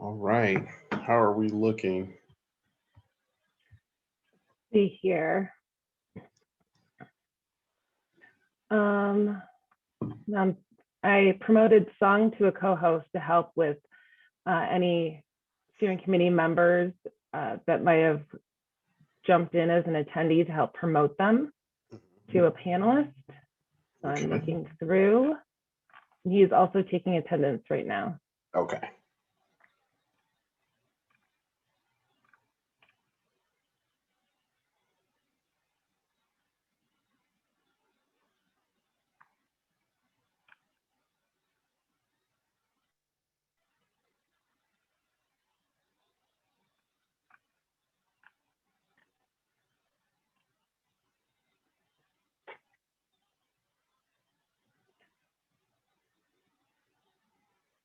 All right. How are we looking? See here. Um, I promoted Song to a co-host to help with any steering committee members that might have jumped in as an attendee to help promote them to a panelist. So I'm Okay. looking through. He's also taking attendance right now. Okay.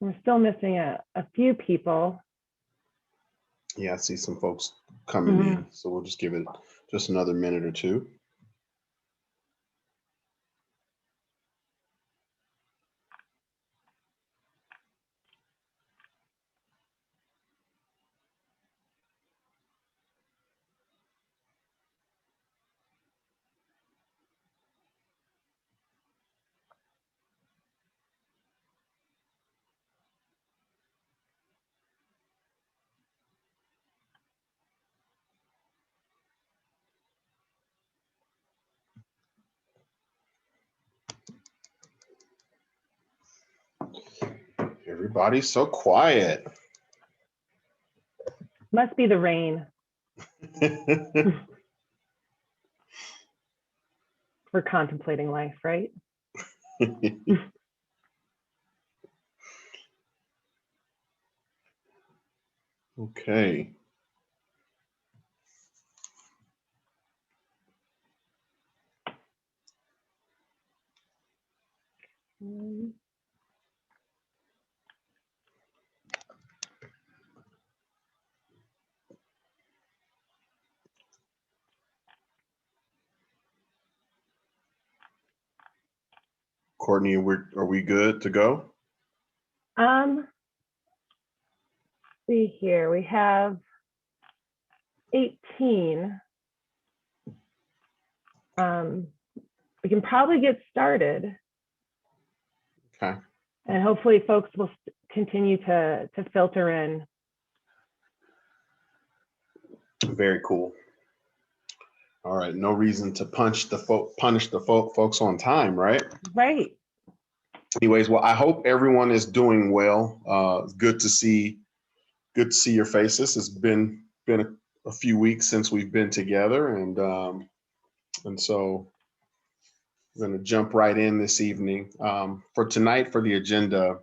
We're still missing a few people. Yeah, I see some folks coming in, so we'll just give it just another minute or two. Everybody's so quiet. Must be the rain. We're contemplating life, right? Okay. Courtney, are we good to go? See here, we have 18. We can probably get started. Okay. And hopefully folks will continue to filter in. Very cool. All right. No reason to punish the folks on time, right? Right. Anyways, well, I hope everyone is doing well. It's good to see your faces. It's been a few weeks since we've been together, and so we're going to jump right in this evening. For tonight, for the agenda,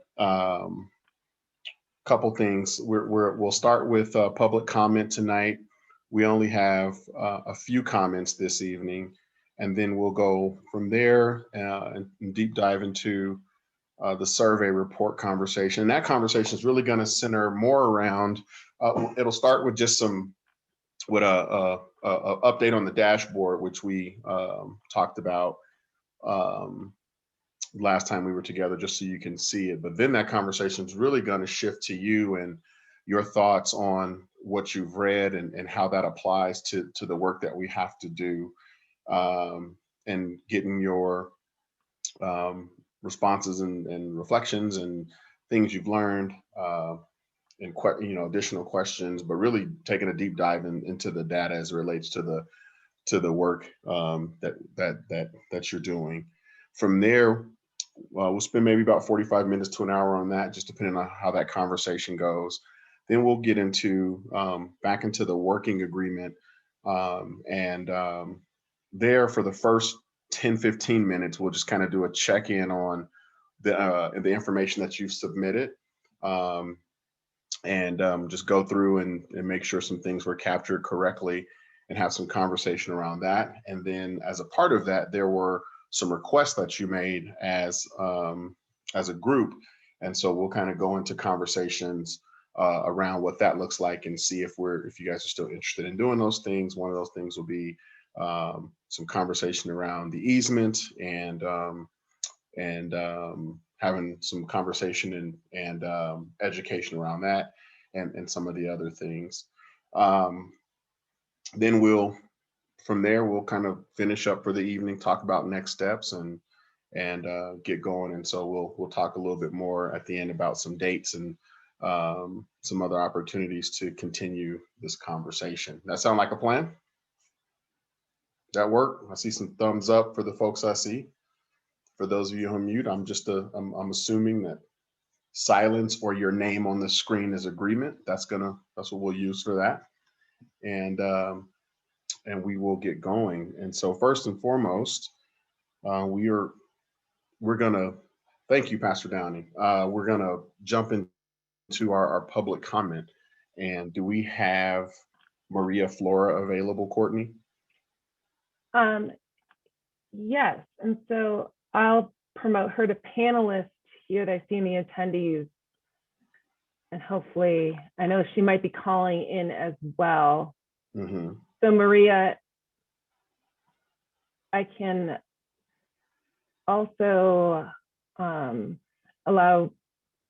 couple things. We'll start with public comment tonight. We only have a few comments this evening, and then we'll go from there and deep dive into the survey report conversation. And that conversation is really going to center more around. It'll start with just with a update on the dashboard, which we talked about last time we were together, just so you can see it. But then that conversation is really going to shift to you and your thoughts on what you've read and how that applies to the work that we have to do, and getting your responses and reflections and things you've learned, and additional questions, but really taking a deep dive into the data as it relates to the work that you're doing. From there, we'll spend maybe about 45 minutes to an hour on that, just depending on how that conversation goes. Then we'll get into back into the working agreement, and there for the first 10-15 minutes, we'll just kind of do a check-in on the information that you've submitted, and just go through and make sure some things were captured correctly and have some conversation around that. And then as a part of that, there were some requests that you made as a group. And so we'll kind of go into conversations around what that looks like and see if you guys are still interested in doing those things. One of those things will be some conversation around the easement and having some conversation and education around that. and some of the other things. Then from there we'll kind of finish up for the evening, talk about next steps, and get going. And so we'll talk a little bit more at the end about some dates and some other opportunities to continue this conversation. That sound like a plan? That work? I see some thumbs up for the folks I see. For those of you who mute, I'm assuming that silence or your name on the screen is agreement. That's what we'll use for that. And we will get going. And so first and foremost, we're gonna thank you, Pastor Downey. We're gonna jump into our public comment. And do we have Maria Flora available, Courtney? Yes, and so I'll promote her to panelist here that I see in the attendees. And hopefully, I know she might be calling in as well. Mm-hmm. So Maria, I can also allow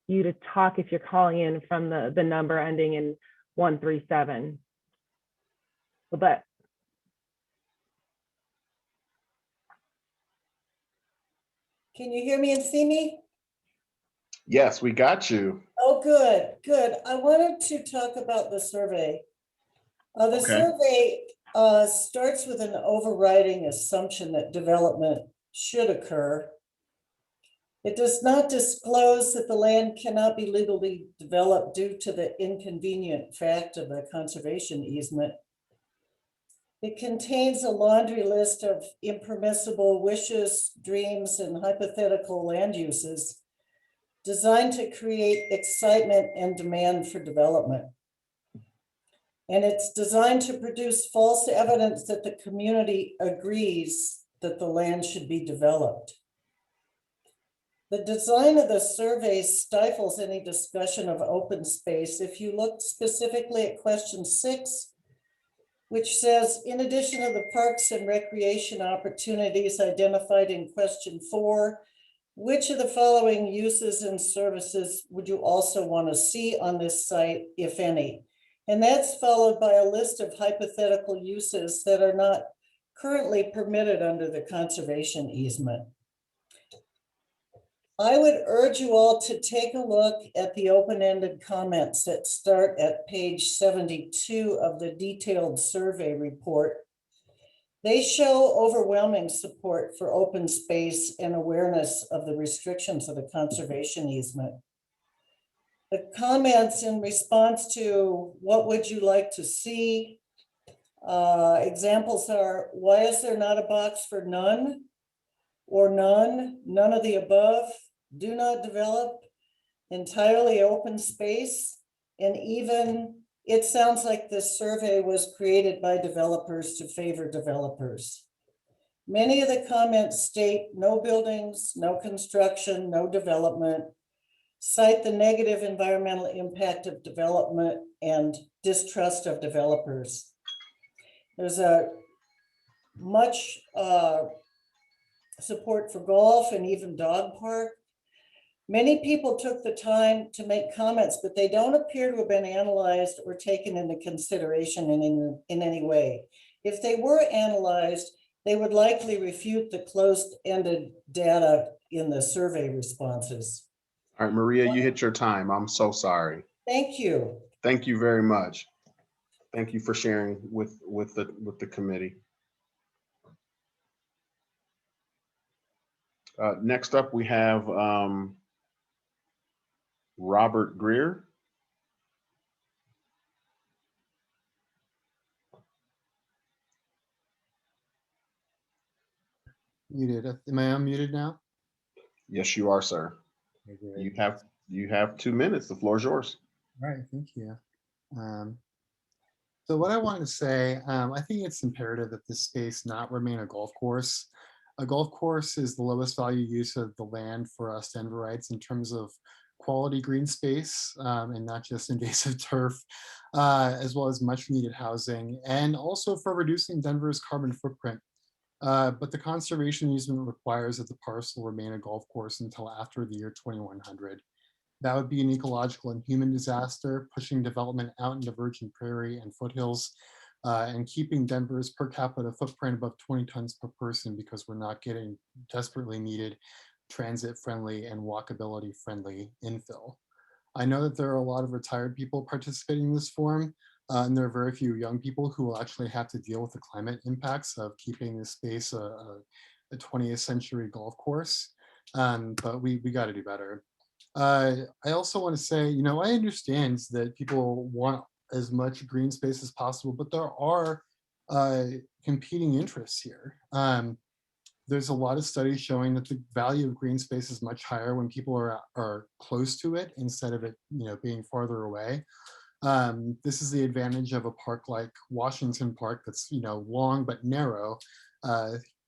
you to talk if you're calling in from the number ending in 137. But can you hear me and see me? Yes, we got you. Oh, good, good. I wanted to talk about the survey. The survey starts with an overriding assumption that development should occur. It does not disclose that the land cannot be legally developed due to the inconvenient fact of the conservation easement. It contains a laundry list of impermissible wishes, dreams, and hypothetical land uses designed to create excitement and demand for development. And it's designed to produce false evidence that the community agrees that the land should be developed. The design of the survey stifles any discussion of open space. If you look specifically at question 6, which says, in addition to the parks and recreation opportunities identified in question 4, which of the following uses and services would you also want to see on this site, if any? And that's followed by a list of hypothetical uses that are not currently permitted under the conservation easement. I would urge you all to take a look at the open-ended comments that start at page 72 of the detailed survey report. They show overwhelming support for open space and awareness of the restrictions of the conservation easement. The comments in response to what would you like to see? Examples are, why is there not a box for none or none, none of the above, do not develop, entirely open space, and even it sounds like this survey was created by developers to favor developers. Many of the comments state no buildings, no construction, no development, cite the negative environmental impact of development and distrust of developers. There's a much support for golf and even dog park. Many people took the time to make comments, but they don't appear to have been analyzed or taken into consideration in any way. If they were analyzed, they would likely refute the closed-ended data in the survey responses. All right, Maria, you hit your time. I'm so sorry. Thank you. Thank you very much. Thank you for sharing with the committee. Next up, we have Robert Greer. Muted. Am I unmuted now? Yes, you are, sir. Okay, You have 2 minutes. The floor is yours. all right, thank you. So what I wanted to say, I think it's imperative that this space not remain a golf course. A golf course is the lowest value use of the land for us Denverites in terms of quality green space and not just invasive turf, as well as much needed housing, and also for reducing Denver's carbon footprint. But the conservation easement requires that the parcel remain a golf course until after the year 2100. That would be an ecological and human disaster, pushing development out into virgin prairie and foothills, and keeping Denver's per capita footprint above 20 tons per person because we're not getting desperately needed transit-friendly and walkability-friendly infill. I know that there are a lot of retired people participating in this forum, and there are very few young people who will actually have to deal with the climate impacts of keeping this space a 20th century golf course. But we got to do better. I also want to say, I understand that people want as much green space as possible, but there are competing interests here. There's a lot of studies showing that the value of green space is much higher when people are close to it instead of it, being farther away. This is the advantage of a park like Washington Park that's, long but narrow.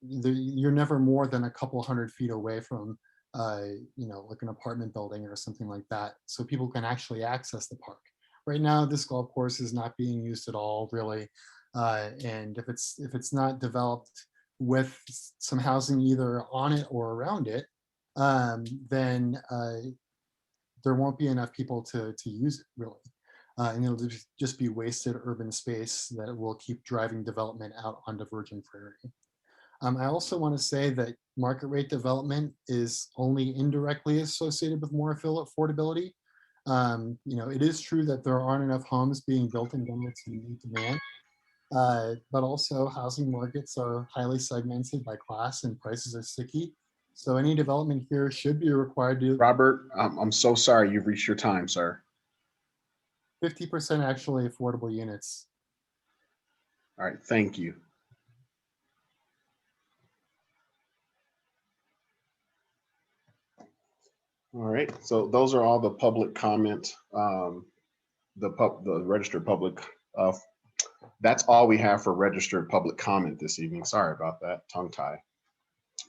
You're never more than a couple 100 feet away from, like an apartment building or something like that. So people can actually access the park. Right now, this golf course is not being used at all, really. And if it's not developed with some housing either on it or around it, then there won't be enough people to use it, really. And it'll just be wasted urban space that will keep driving development out onto virgin prairie. I also want to say that market rate development is only indirectly associated with more affordability. It is true that there aren't enough homes being built in Denver to meet demand, but also housing markets are highly segmented by class and prices are sticky. So any development here should be required to Robert, I'm so sorry you've reached your time, sir. 50% actually affordable units. All right, thank you. All right, so those are all the public comment, the registered public. That's all we have for registered public comment this evening. Sorry about that, tongue tie.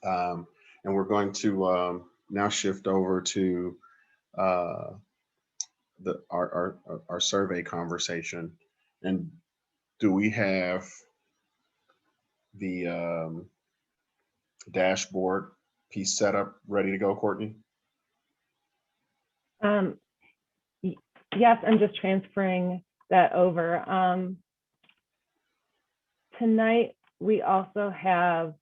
And we're going to now shift over to our survey conversation. And do we have the dashboard piece set up, ready to go, Courtney? Yes, I'm just transferring that over. Tonight, we also have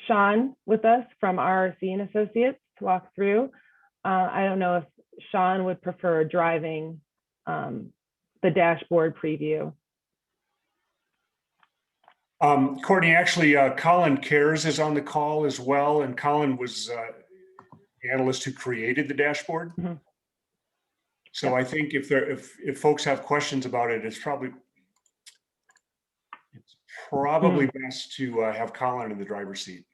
Sean with us from RRC and Associates to walk through. I don't know if Sean would prefer driving the dashboard preview. Courtney, actually, Colin Cares is on the call as well, and Colin was the analyst who created the dashboard. Mm-hmm. So I think if folks have questions about it, it's probably best to have Colin in the driver's seat.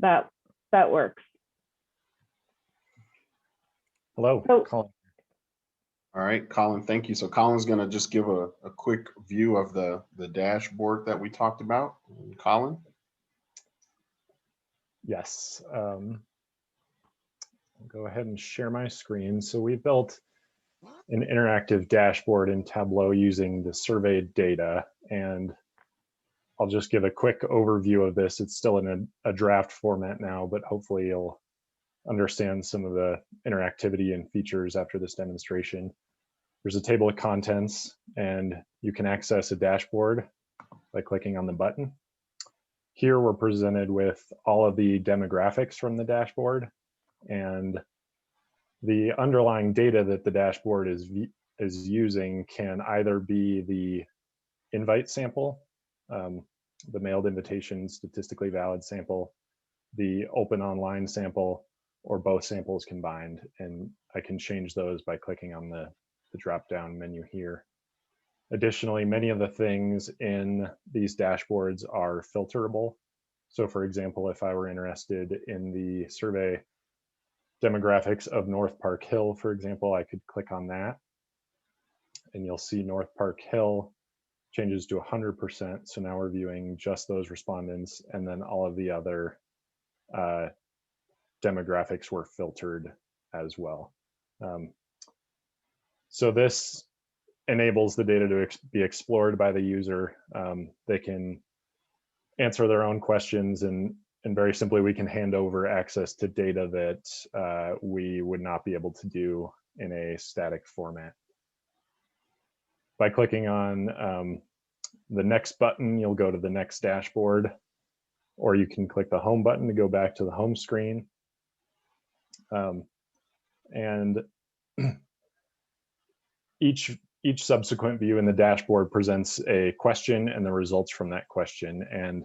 That works. Hello, Colin. All right, Colin, thank you. So Colin's going to just give a quick view of the dashboard that we talked about. Colin? Yes. I'll go ahead and share my screen. So we built an interactive dashboard in Tableau using the survey data, and I'll just give a quick overview of this. It's still in a draft format now, but hopefully you'll understand some of the interactivity and features after this demonstration. There's a table of contents, and you can access a dashboard by clicking on the button. Here we're presented with all of the demographics from the dashboard, and the underlying data that the dashboard is using can either be the invite sample, the mailed invitation statistically valid sample, the open online sample, or both samples combined. And I can change those by clicking on the drop-down menu here. Additionally, many of the things in these dashboards are filterable. So for example, if I were interested in the survey demographics of North Park Hill, for example, I could click on that, and you'll see North Park Hill changes to 100%. So now we're viewing just those respondents, and then all of the other demographics were filtered as well. So this enables the data to be explored by the user. They can answer their own questions and and very simply, we can hand over access to data that we would not be able to do in a static format. By clicking on the next button, you'll go to the next dashboard, or you can click the home button to go back to the home screen. And each subsequent view in the dashboard presents a question and the results from that question. And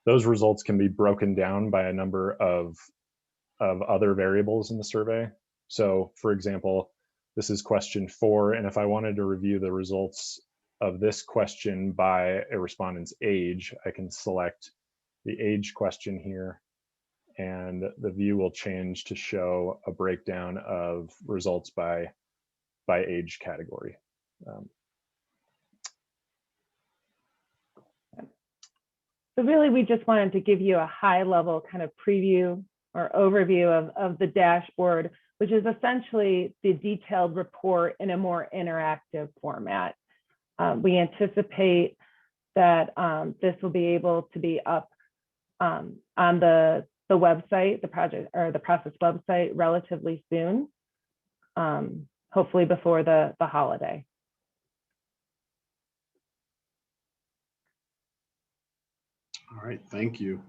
those results can be broken down by a number of other variables in the survey. So for example, this is question 4. And if I wanted to review the results of this question by a respondent's age, I can select the age question here, and the view will change to show a breakdown of results by age category. So really, we just wanted to give you a high level kind of preview or overview of the dashboard, which is essentially the detailed report in a more interactive format. We anticipate that this will be able to be up on the website, the project or the process website relatively soon, hopefully before the holiday. All right, thank you.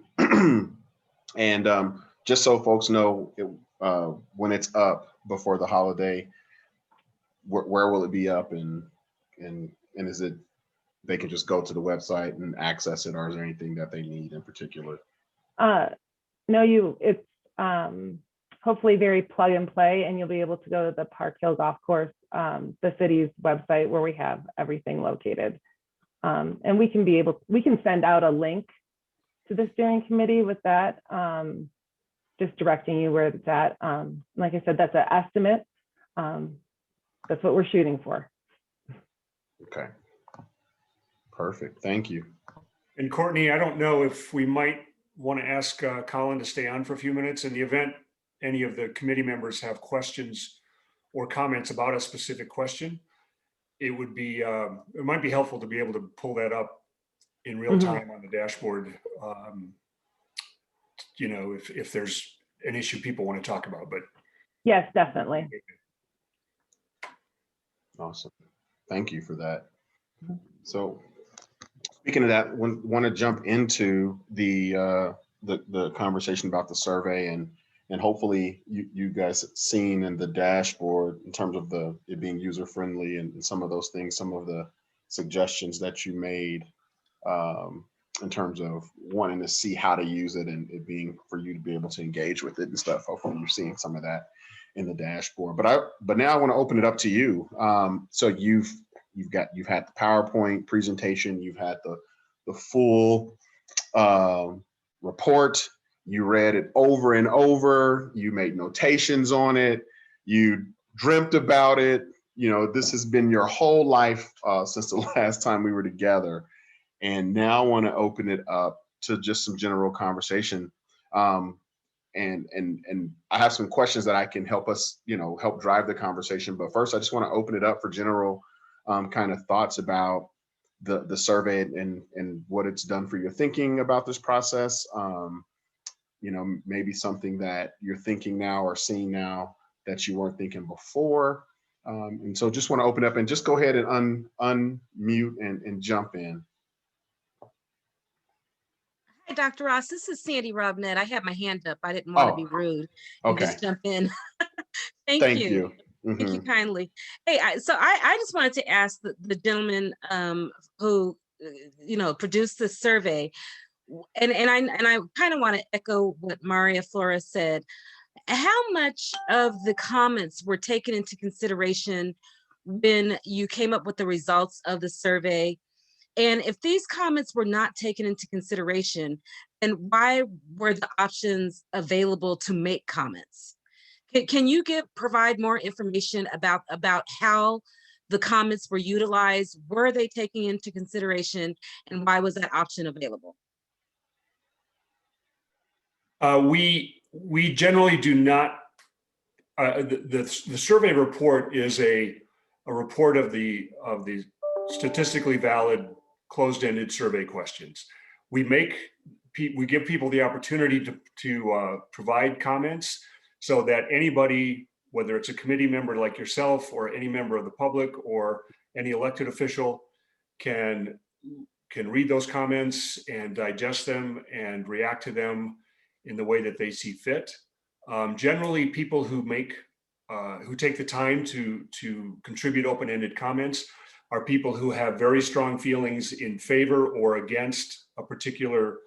And just so folks know, when it's up before the holiday, where will it be up, and is it, they can just go to the website and access it, or is there anything that they need in particular? No, it's hopefully very plug and play, and you'll be able to go to the Park Hill Golf Course, the city's website, where we have everything located. And we can send out a link to the steering committee with that, just directing you where it's at. Like I said, that's an estimate. That's what we're shooting for. Okay. Perfect. Thank you. And Courtney, I don't know if we might want to ask Colin to stay on for a few minutes in the event any of the committee members have questions or comments about a specific question. It would be, it might be helpful to be able to pull that up in real time on the dashboard. You know, if there's an issue people want to talk about, but. Yes, definitely. Awesome. Thank you for that. So speaking of that, want to jump into the conversation about the survey, and hopefully you guys have seen in the dashboard in terms of it being user friendly and some of those things, some of the suggestions that you made in terms of wanting to see how to use it and it being for you to be able to engage with it and stuff. Hopefully you're seeing some of that in the dashboard. But now I want to open it up to you. So you've had the PowerPoint presentation, you've had the full report, you read it over and over, you made notations on it, you dreamt about it. You know, this has been your whole life since the last time we were together. And now I want to open it up to just some general conversation. And I have some questions that I can help us, help drive the conversation. But first, I just want to open it up for general kind of thoughts about the survey and what it's done for your thinking about this process. Maybe something that you're thinking now or seeing now that you weren't thinking before. And so just want to open up and just go ahead and unmute and jump in. Hi, Dr. Ross. This is Sandy Robnett. I had my hand up. I didn't want to be rude. Okay. Just jump in. Thank you. Mm-hmm. Thank you kindly. Hey, so I just wanted to ask the gentleman who produced this survey, and I kind of want to echo what Maria Flores said. How much of the comments were taken into consideration when you came up with the results of the survey? And if these comments were not taken into consideration, then why were the options available to make comments? Can you provide more information about how the comments were utilized? Were they taken into consideration, and why was that option available? We generally do not. The survey report is a report of the statistically valid closed-ended survey questions. We make we give people the opportunity to provide comments so that anybody, whether it's a committee member like yourself or any member of the public or any elected official, can read those comments and digest them and react to them in the way that they see fit. Generally, people who take the time to contribute open-ended comments are people who have very strong feelings in favor or against a particular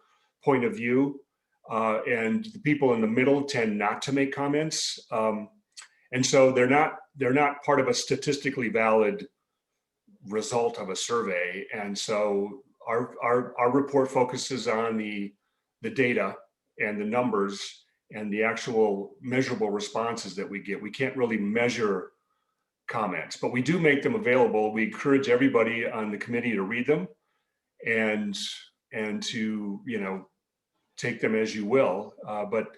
point of view. And the people in the middle tend not to make comments. And so they're not part of a statistically valid result of a survey. And so our report focuses on the data and the numbers and the actual measurable responses that we get. We can't really measure comments, but we do make them available. We encourage everybody on the committee to read them and to, take them as you will. But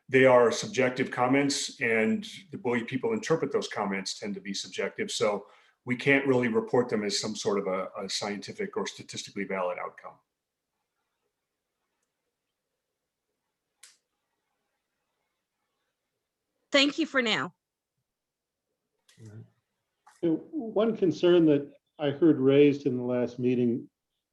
they are subjective comments, and the way people interpret those comments tend to be subjective. So we can't really report them as some sort of a scientific or statistically valid outcome. Thank you for now. One concern that I heard raised in the last meeting,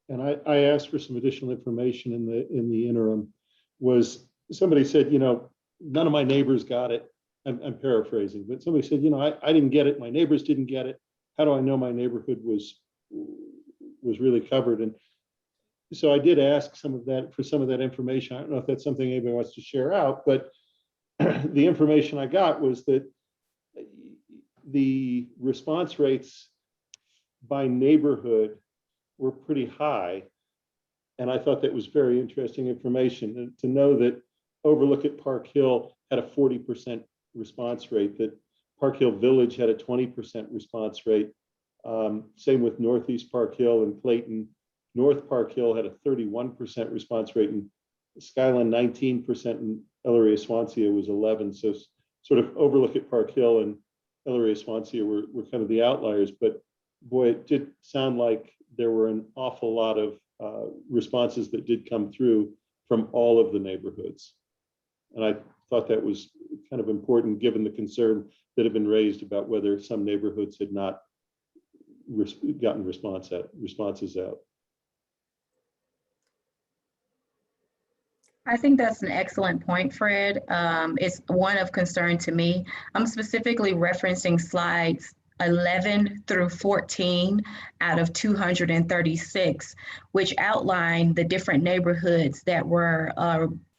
and I asked for some additional information in the interim, was somebody said, none of my neighbors got it. I'm paraphrasing, but somebody said, I didn't get it. My neighbors didn't get it. How do I know my neighborhood was really covered? And so I did ask some of that information. I don't know if that's something anybody wants to share out, but the information I got was that the response rates by neighborhood were pretty high. And I thought that was very interesting information, and to know that Overlook at Park Hill had a 40% response rate, that Park Hill Village had a 20% response rate. Same with Northeast Park Hill and Clayton. North Park Hill had a 31% response rate, and Skyline 19%, and Elaria Swansea was 11%. So sort of Overlook at Park Hill and Elaria Swansea were kind of the outliers, but boy, it did sound like there were an awful lot of responses that did come through from all of the neighborhoods. And I thought that was kind of important given the concern that had been raised about whether some neighborhoods had not gotten responses out. I think that's an excellent point, Fred. It's one of concern to me. I'm specifically referencing slides 11 through 14 out of 236, which outline the different neighborhoods that were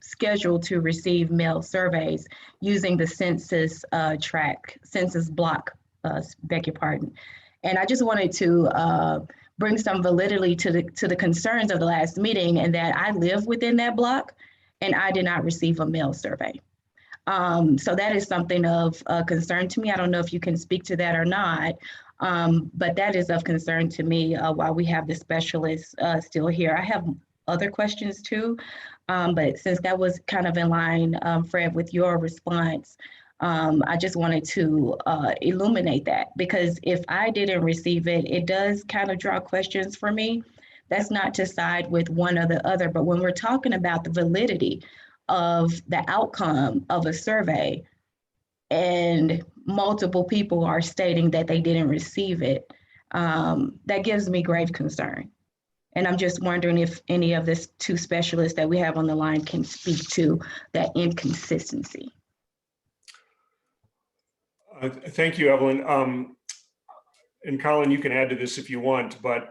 scheduled to receive mail surveys using the census census block, beg your pardon. And I just wanted to bring some validity to the concerns of the last meeting, and that I live within that block and I did not receive a mail survey. So that is something of concern to me. I don't know if you can speak to that or not, but that is of concern to me while we have the specialists still here. I have other questions too, but since that was kind of in line, Fred, with your response, I just wanted to illuminate that, because if I didn't receive it, it does kind of draw questions for me. That's not to side with one or the other, but when we're talking about the validity of the outcome of a survey and multiple people are stating that they didn't receive it, that gives me grave concern. And I'm just wondering if any of the two specialists that we have on the line can speak to that inconsistency. Thank you, Evelyn. And Colin, you can add to this if you want, but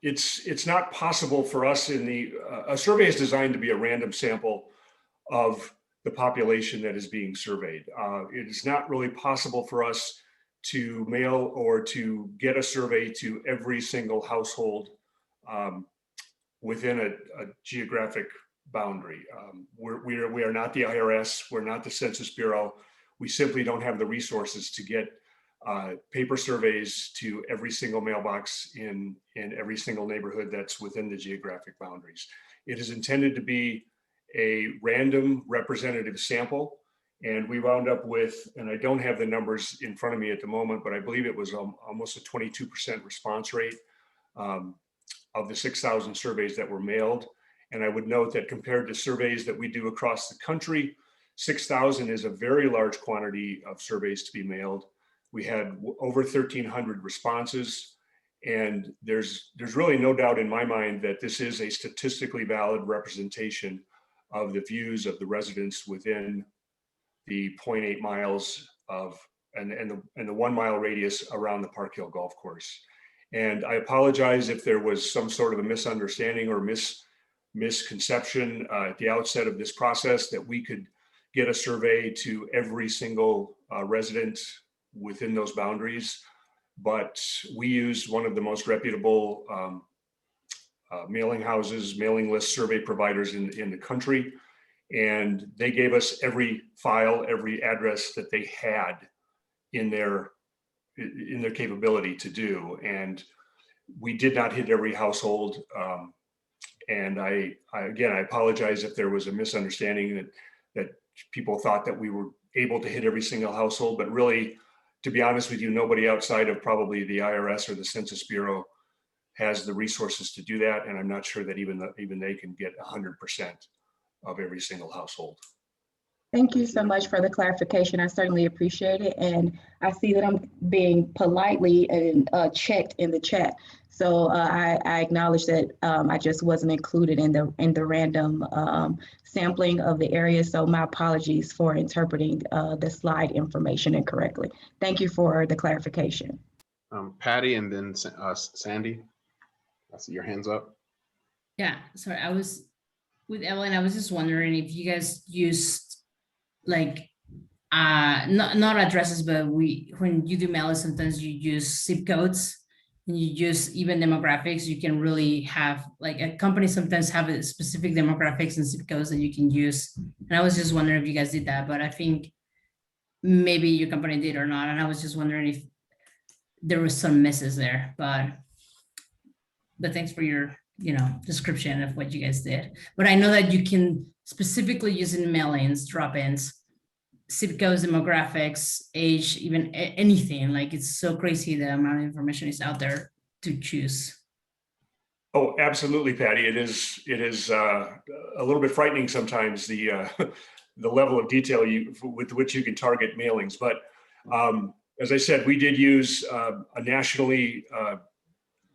it's not possible for us a survey is designed to be a random sample of the population that is being surveyed. It is not really possible for us to mail or to get a survey to every single household within a geographic boundary. We are not the IRS, we're not the Census Bureau. We simply don't have the resources to get paper surveys to every single mailbox in every single neighborhood that's within the geographic boundaries. It is intended to be a random representative sample. And we wound up with, and I don't have the numbers in front of me at the moment, but I believe it was almost a 22% response rate of the 6,000 surveys that were mailed. And I would note that compared to surveys that we do across the country, 6,000 is a very large quantity of surveys to be mailed. We had over 1,300 responses. And there's really no doubt in my mind that this is a statistically valid representation of the views of the residents within the 0.8 miles of and the 1 mile radius around the Park Hill Golf Course. And I apologize if there was some sort of a misunderstanding or misconception at the outset of this process that we could get a survey to every single resident within those boundaries. But we used one of the most reputable mailing houses, mailing list survey providers in the country. And they gave us every file, every address that they had in their capability to do. And we did not hit every household. And I apologize if there was a misunderstanding that people thought that we were able to hit every single household, but really, to be honest with you, nobody outside of probably the IRS or the Census Bureau has the resources to do that. And I'm not sure that even they can get 100% of every single household. Thank you so much for the clarification. I certainly appreciate it. And I see that I'm being politely and checked in the chat. So I acknowledge that I just wasn't included in the random sampling of the area. So my apologies for interpreting the slide information incorrectly. Thank you for the clarification. Patty and then Sandy, I see your hands up. Yeah, sorry, I was with Evelyn. I was just wondering if you guys used like not addresses, but when you do mail, sometimes you use zip codes and you use even demographics. You can really have like a company sometimes have a specific demographics and zip codes that you can use. And I was just wondering if you guys did that, but I think maybe your company did or not. And I was just wondering if there was some misses there, but thanks for your description of what you guys did. But I know that you can specifically use in mailings, drop-ins, zip codes, demographics, age, even anything. Like, it's so crazy the amount of information is out there to choose. Oh, absolutely, Patty. It is a little bit frightening sometimes, the level of detail with which you can target mailings. But as I said, we did use a nationally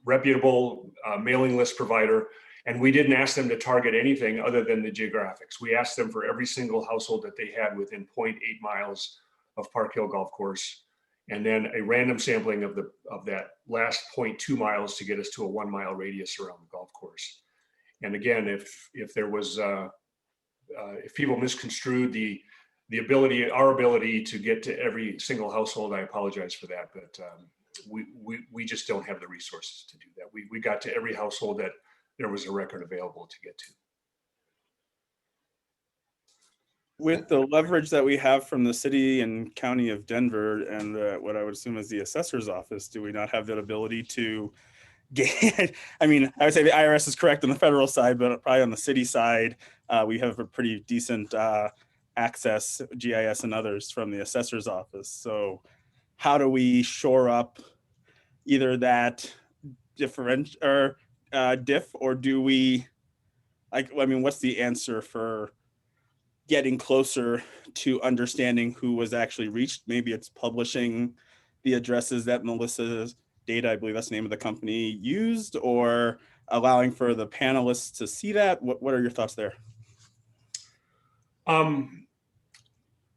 reputable mailing list provider, and we didn't ask them to target anything other than the geographics. We asked them for every single household that they had within 0.8 miles of Park Hill Golf Course, and then a random sampling of that last 0.2 miles to get us to a 1 mile radius around the golf course. And again, if there was if people misconstrued our ability to get to every single household, I apologize for that, but we just don't have the resources to do that. We got to every household that there was a record available to get to. With the leverage that we have from the city and county of Denver and what I would assume is the assessor's office, do we not have that ability to get, I mean, I would say the IRS is correct on the federal side, but probably on the city side, we have a pretty decent access, GIS and others from the assessor's office. So how do we shore up either that different or diff, or do we, what's the answer for getting closer to understanding who was actually reached? Maybe it's publishing the addresses that Melissa's Data, I believe that's the name of the company, used, or allowing for the panelists to see that. What are your thoughts there?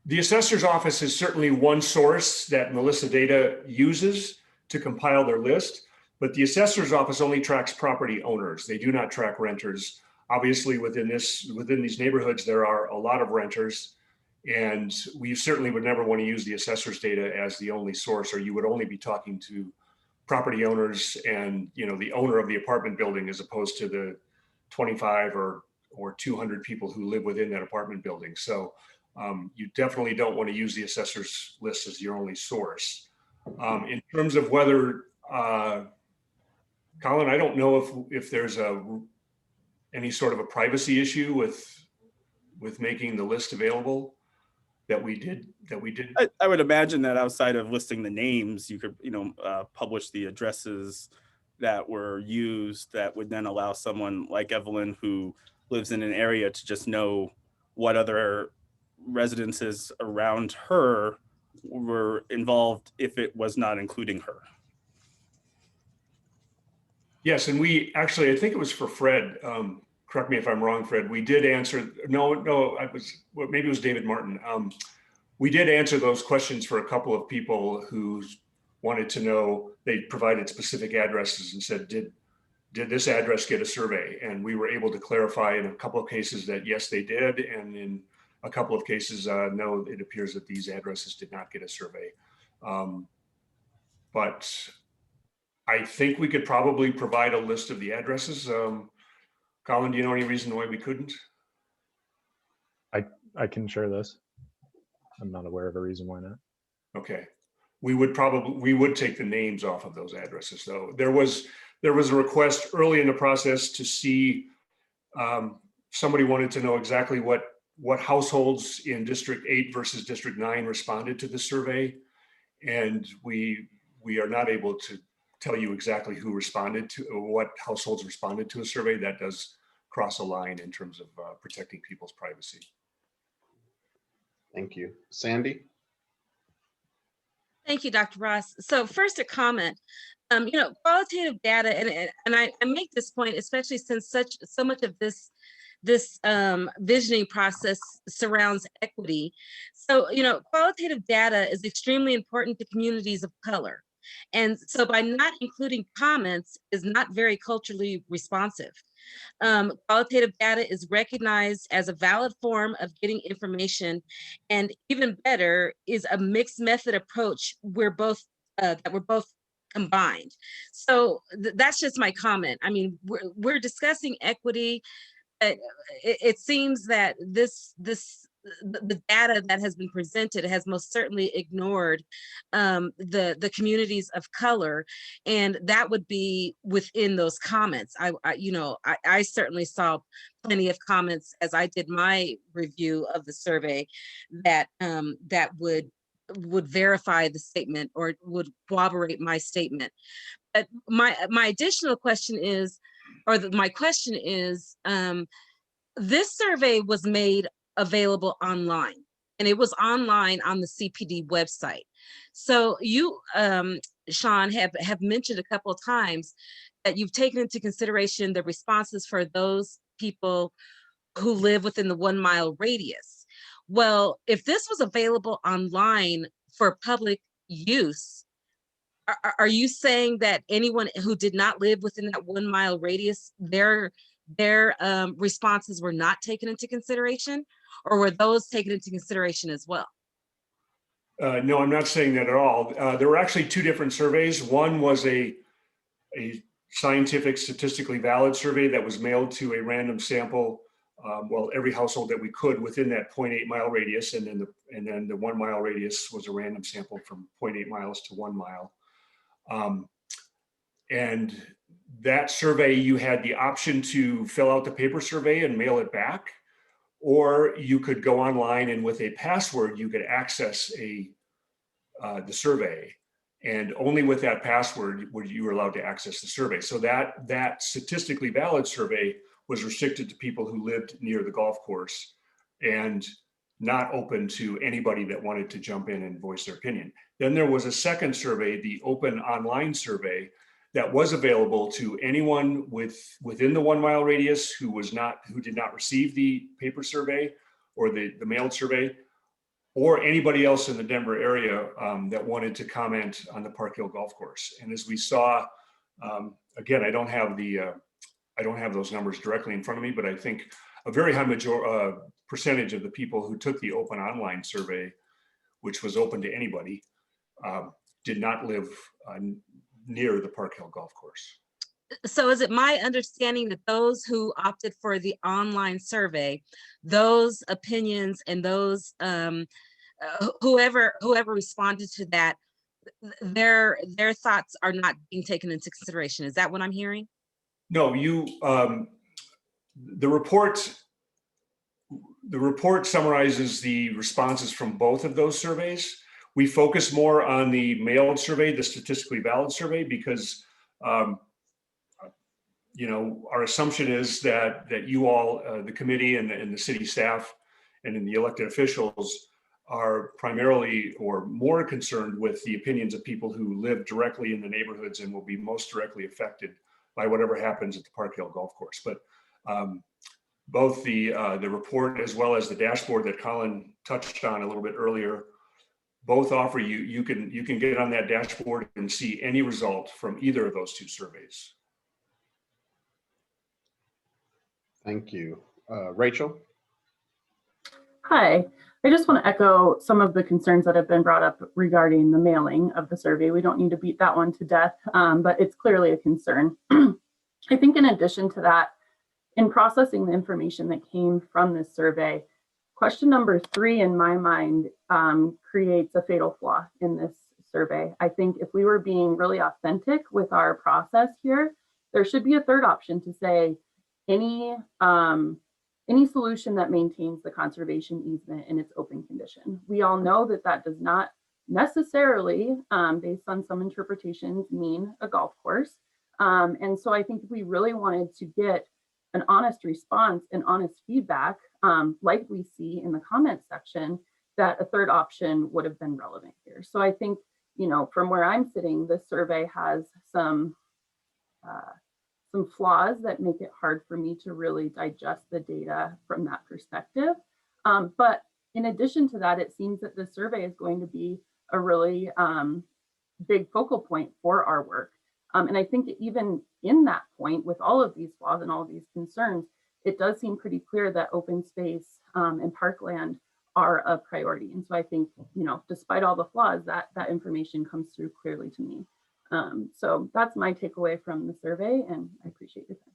The assessor's office is certainly one source that Melissa Data uses to compile their list, but the assessor's office only tracks property owners. They do not track renters. Obviously, within these neighborhoods, there are a lot of renters, and we certainly would never want to use the assessor's data as the only source, or you would only be talking to property owners and the owner of the apartment building, as opposed to the 25 or 200 people who live within that apartment building. So you definitely don't want to use the assessor's list as your only source. In terms of whether, Colin, I don't know if there's any sort of a privacy issue with making the list available that we did. I would imagine that outside of listing the names, you could publish the addresses that were used, that would then allow someone like Evelyn, who lives in an area to just know what other residences around her were involved if it was not including her. Yes, and we actually, I think it was for Fred. Correct me if I'm wrong, Fred. We did answer. No, well, maybe it was David Martin. We did answer those questions for a couple of people who wanted to know. They provided specific addresses and said, did this address get a survey? And we were able to clarify in a couple of cases that yes, they did, and in a couple of cases, no, it appears that these addresses did not get a survey. But I think we could probably provide a list of the addresses. Colin, do you know any reason why we couldn't? I can share this. I'm not aware of a reason why not. Okay. We would take the names off of those addresses though. There was a request early in the process to see, somebody wanted to know exactly what households in District 8 versus District 9 responded to the survey. And we are not able to tell you exactly who responded to, or what households responded to a survey. That does cross a line in terms of protecting people's privacy. Thank you. Sandy? Thank you, Dr. Ross. So first a comment, qualitative data, and I make this point, especially since so much of this visioning process surrounds equity. So, qualitative data is extremely important to communities of color. And so by not including comments is not very culturally responsive. Qualitative data is recognized as a valid form of getting information, and even better is a mixed method approach where that we're both combined. So that's just my comment. I mean, we're discussing equity. It seems that the data that has been presented has most certainly ignored the communities of color, and that would be within those comments. I certainly saw plenty of comments as I did my review of the survey that would verify the statement or would corroborate my statement. But my additional question is, my question is, this survey was made available online, and it was online on the CPD website. So you, Sean, have mentioned a couple of times that you've taken into consideration the responses for those people who live within the 1 mile radius. Well, if this was available online for public use, are you saying that anyone who did not live within that 1 mile radius, their responses were not taken into consideration, or were those taken into consideration as well? No, I'm not saying that at all. There were actually two different surveys. One was a scientific, statistically valid survey that was mailed to a random sample, every household that we could within that 0.8 mile radius, and then the 1 mile radius was a random sample from 0.8 miles to 1 mile. And that survey, you had the option to fill out the paper survey and mail it back, or you could go online and with a password, you could access the survey. And only with that password were you allowed to access the survey. So that statistically valid survey was restricted to people who lived near the golf course and not open to anybody that wanted to jump in and voice their opinion. Then there was a second survey, the open online survey, that was available to anyone within the 1 mile radius who did not receive the paper survey or the mailed survey, or anybody else in the Denver area that wanted to comment on the Park Hill Golf Course. And as we saw, again, I don't have those numbers directly in front of me, but I think a very high percentage of the people who took the open online survey, which was open to anybody, did not live near the Park Hill Golf Course. So is it my understanding that those who opted for the online survey, those opinions and those whoever responded to that, their thoughts are not being taken into consideration? Is that what I'm hearing? No, the report summarizes the responses from both of those surveys. We focus more on the mailed survey, the statistically valid survey, because you know, our assumption is that you all, the committee and the city staff and in the elected officials are primarily or more concerned with the opinions of people who live directly in the neighborhoods and will be most directly affected by whatever happens at the Park Hill Golf Course. But both the report as well as the dashboard that Colin touched on a little bit earlier, both offer you can get on that dashboard and see any result from either of those two surveys. Thank you. Rachel? Hi, I just want to echo some of the concerns that have been brought up regarding the mailing of the survey. We don't need to beat that one to death, but it's clearly a concern. I think in addition to that, in processing the information that came from this survey, question number 3 in my mind creates a fatal flaw in this survey. I think if we were being really authentic with our process here, there should be a third option to say any solution that maintains the conservation easement in its open condition. We all know that that does not necessarily, based on some interpretations, mean a golf course. And so I think if we really wanted to get an honest response and honest feedback, like we see in the comment section, that a third option would have been relevant here. So I think, you know, from where I'm sitting, this survey has some flaws that make it hard for me to really digest the data from that perspective. But in addition to that, it seems that the survey is going to be a really big focal point for our work. And I think even in that point, with all of these flaws and all of these concerns, it does seem pretty clear that open space and parkland are a priority. And so I think, you know, despite all the flaws, that information comes through clearly to me. So that's my takeaway from the survey, and I appreciate your time.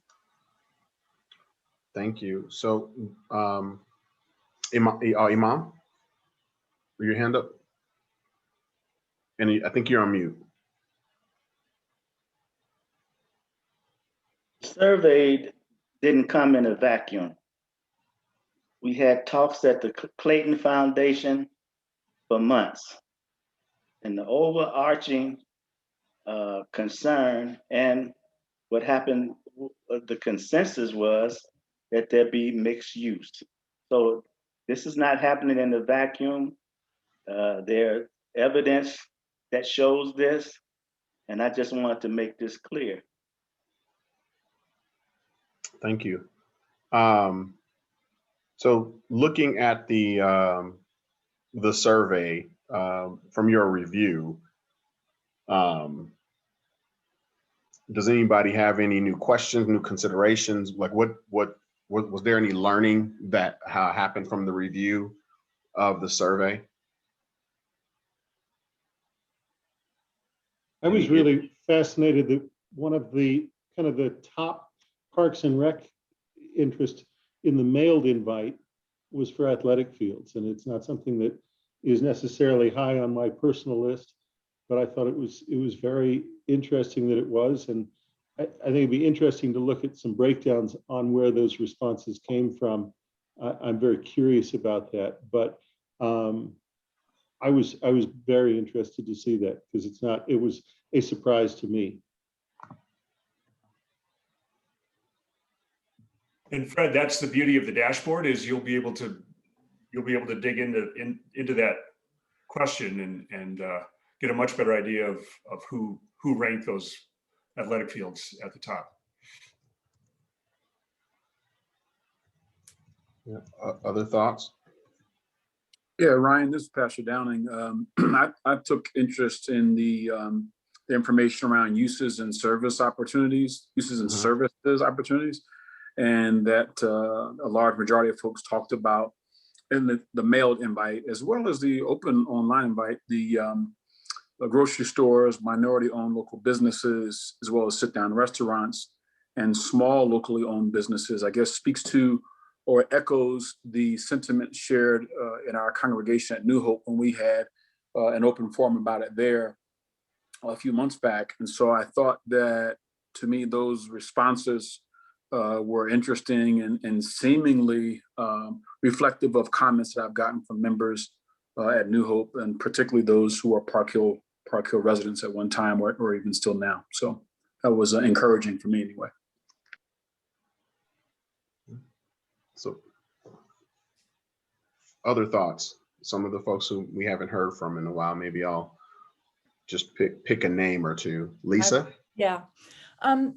Thank you. So, Imam, put your hand up. And I think you're on mute. Survey didn't come in a vacuum. We had talks at the Clayton Foundation for months, and the overarching concern and what happened, the consensus was that there be mixed use. So this is not happening in a vacuum. There's evidence that shows this, and I just wanted to make this clear. Thank you. So looking at the survey from your review, does anybody have any new questions, new considerations? Like what was there any learning that happened from the review of the survey? I was really fascinated that one of the kind of the top Parks and Rec interest in the mailed invite was for athletic fields. And it's not something that is necessarily high on my personal list, but I thought it was very interesting that it was. And I think it'd be interesting to look at some breakdowns on where those responses came from. I'm very curious about that, but I was very interested to see that because it was a surprise to me. And Fred, that's the beauty of the dashboard, is you'll be able to dig into that question and get a much better idea of who ranked those athletic fields at the top. Yeah. Other thoughts? Yeah, Ryan, this is Pastor Downing. I took interest in the information around uses and service opportunities, services opportunities, and that a large majority of folks talked about in the mailed invite, as well as the open online invite, the grocery stores, minority-owned local businesses, as well as sit-down restaurants and small locally owned businesses, I guess speaks to or echoes the sentiment shared in our congregation at New Hope when we had an open forum about it there a few months back. And so I thought that, to me, those responses were interesting and seemingly reflective of comments that I've gotten from members at New Hope, and particularly those who are Park Hill residents at one time or even still now. So that was encouraging for me anyway. So other thoughts, some of the folks who we haven't heard from in a while, maybe I'll just pick a name or two. Lisa? Yeah.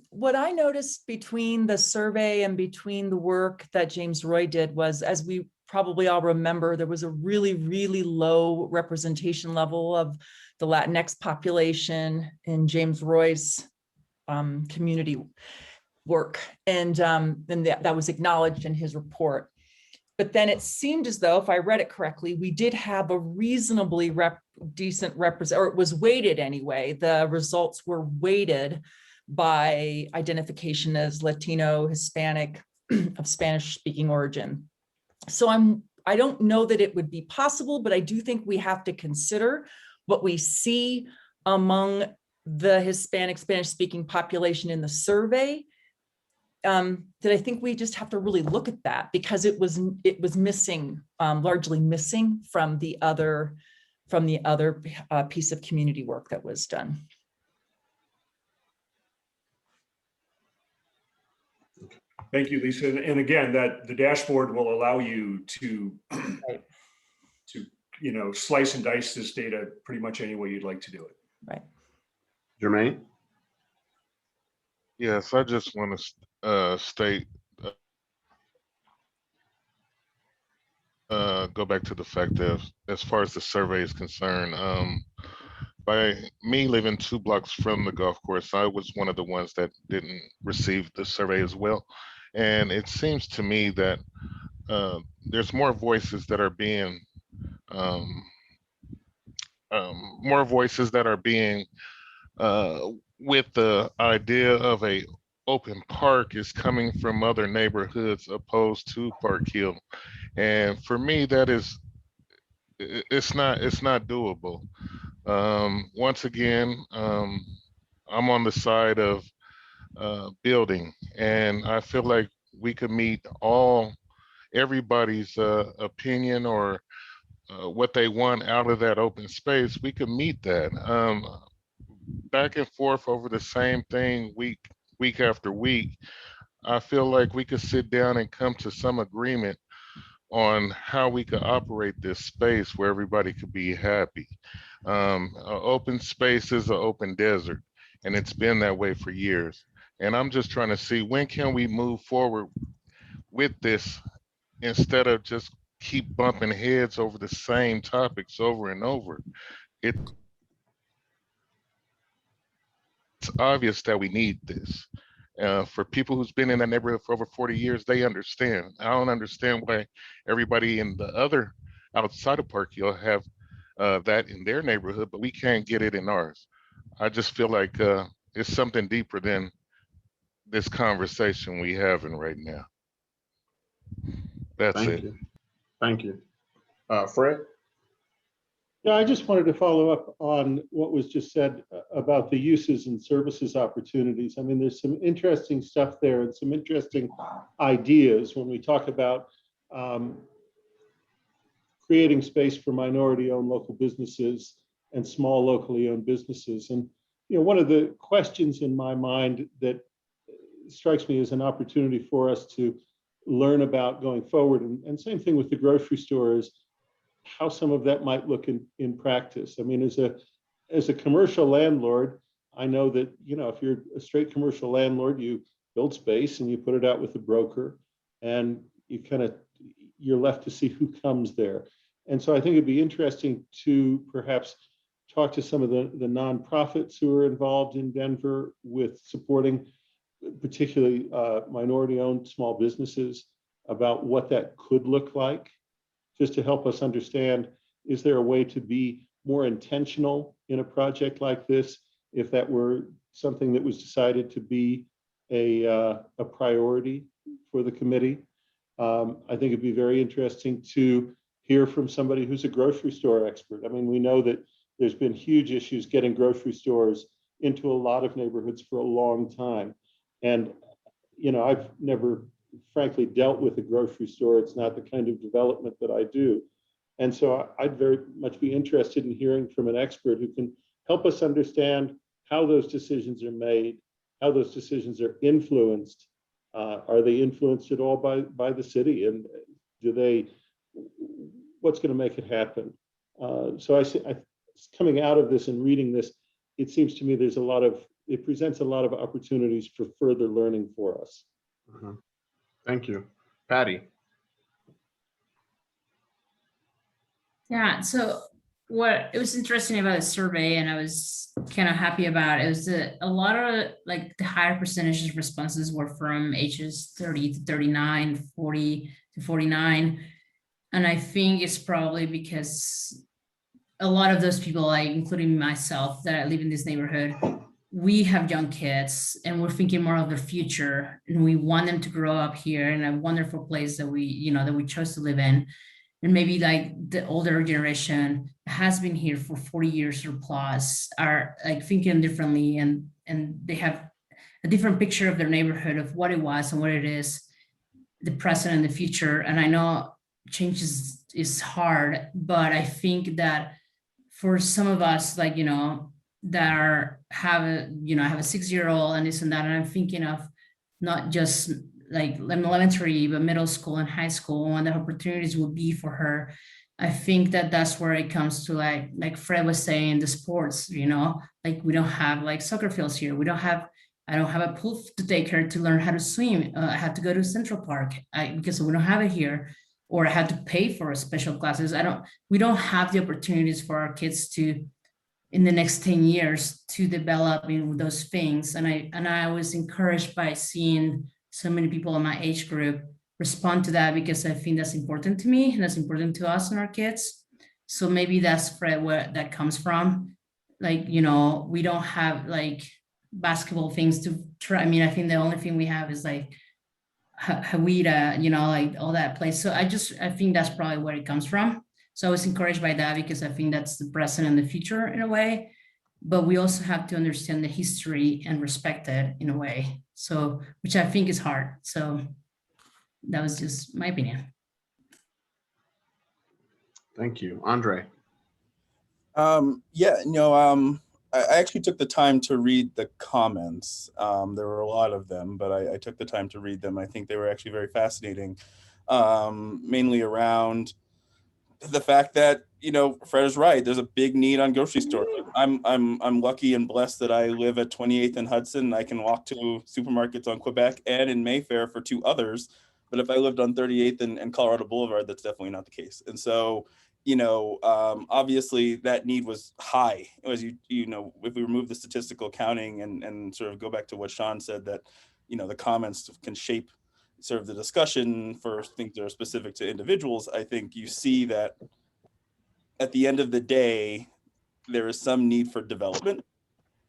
What I noticed between the survey and between the work that James Roy did was, as we probably all remember, there was a really, really low representation level of the Latinx population in James Roy's community work. And that was acknowledged in his report. But then it seemed as though, if I read it correctly, we did have a reasonably decent represent, or it was weighted anyway. The results were weighted by identification as Latino, Hispanic, of Spanish-speaking origin. So I don't know that it would be possible, but I do think we have to consider what we see among the Hispanic, Spanish-speaking population in the survey. That I think we just have to really look at that, because it was missing, largely missing from the other piece of community work that was done. Thank you, Lisa. And again, that the dashboard will allow you to, slice and dice this data pretty much any way you'd like to do it. Right. Jermaine? Yes, I just want to state, go back to the fact that as far as the survey is concerned, by me living 2 blocks from the golf course, I was one of the ones that didn't receive the survey as well. And it seems to me that there's more voices that are being, with the idea of a open park is coming from other neighborhoods opposed to Park Hill. And for me, that is, it's not doable. Once again, I'm on the side of building, and I feel like we could meet everybody's opinion or what they want out of that open space. We could meet that. Back and forth over the same thing week after week, I feel like we could sit down and come to some agreement on how we could operate this space where everybody could be happy. Open space is an open desert, and it's been that way for years. And I'm just trying to see, when can we move forward with this instead of just keep bumping heads over the same topics over and over. It's obvious that we need this. For people who's been in that neighborhood for over 40 years, they understand. I don't understand why everybody in the other outside of Park Hill have that in their neighborhood, but we can't get it in ours. I just feel like it's something deeper than this conversation we having right now. That's it. Thank you. Fred? Yeah, I just wanted to follow up on what was just said about the uses and services opportunities. I mean, there's some interesting stuff there and some interesting ideas when we talk about creating space for minority-owned local businesses and small locally owned businesses. And one of the questions in my mind that strikes me as an opportunity for us to learn about going forward, and same thing with the grocery store, is how some of that might look in practice. I mean, as a commercial landlord, I know that, if you're a straight commercial landlord, you build space and you put it out with a broker, and you're left to see who comes there. And so I think it'd be interesting to perhaps talk to some of the nonprofits who are involved in Denver with supporting particularly minority-owned small businesses about what that could look like, just to help us understand, is there a way to be more intentional in a project like this if that were something that was decided to be a priority for the committee? I think it'd be very interesting to hear from somebody who's a grocery store expert. I mean, we know that there's been huge issues getting grocery stores into a lot of neighborhoods for a long time. And, I've never frankly dealt with a grocery store. It's not the kind of development that I do. And so I'd very much be interested in hearing from an expert who can help us understand how those decisions are made, how those decisions are influenced, Are they influenced at all by the city? And what's going to make it happen? So coming out of this and reading this, it seems to me it presents a lot of opportunities for further learning for us. Thank you. Patty. Yeah, so what it was interesting about the survey, and I was kind of happy about it, was that a lot of like the higher percentages of responses were from ages 30 to 39, 40 to 49. And I think it's probably because a lot of those people, like including myself, that I live in this neighborhood, we have young kids and we're thinking more of their future, and we want them to grow up here in a wonderful place that we chose to live in. And maybe like the older generation has been here for 40 years or plus, are like thinking differently, and they have a different picture of their neighborhood, of what it was and what it is, the present and the future. And I know change is hard, but I think that for some of us, like, that have a 6-year-old and this and that, and I'm thinking of not just like elementary, but middle school and high school, and the opportunities will be for her. I think that that's where it comes to like Fred was saying, the sports, like we don't have like soccer fields here. I don't have a pool to take her to learn how to swim. I have to go to Central Park because we don't have it here, or I had to pay for special classes. We don't have the opportunities for our kids to, in the next 10 years, to develop in those things. And I was encouraged by seeing so many people in my age group respond to that, because I think that's important to me and that's important to us and our kids. So maybe that's Fred, where that comes from. Like, we don't have like basketball things to try. I mean, I think the only thing we have is like Hawita, like all that place. So I think that's probably where it comes from. So I was encouraged by that, because I think that's the present and the future in a way, but we also have to understand the history and respect it in a way. So, which I think is hard. So that was just my opinion. Thank you. Andre. I actually took the time to read the comments. There were a lot of them, but I took the time to read them. I think they were actually very fascinating, mainly around the fact that, Fred is right. There's a big need on grocery stores. I'm lucky and blessed that I live at 28th and Hudson. I can walk to supermarkets on Quebec and in Mayfair for 2 others. But if I lived on 38th and Colorado Boulevard, that's definitely not the case. And so, obviously that need was high. As if we remove the statistical counting and sort of go back to what Sean said, that, the comments can shape sort of the discussion for things that are specific to individuals. I think you see that at the end of the day, there is some need for development.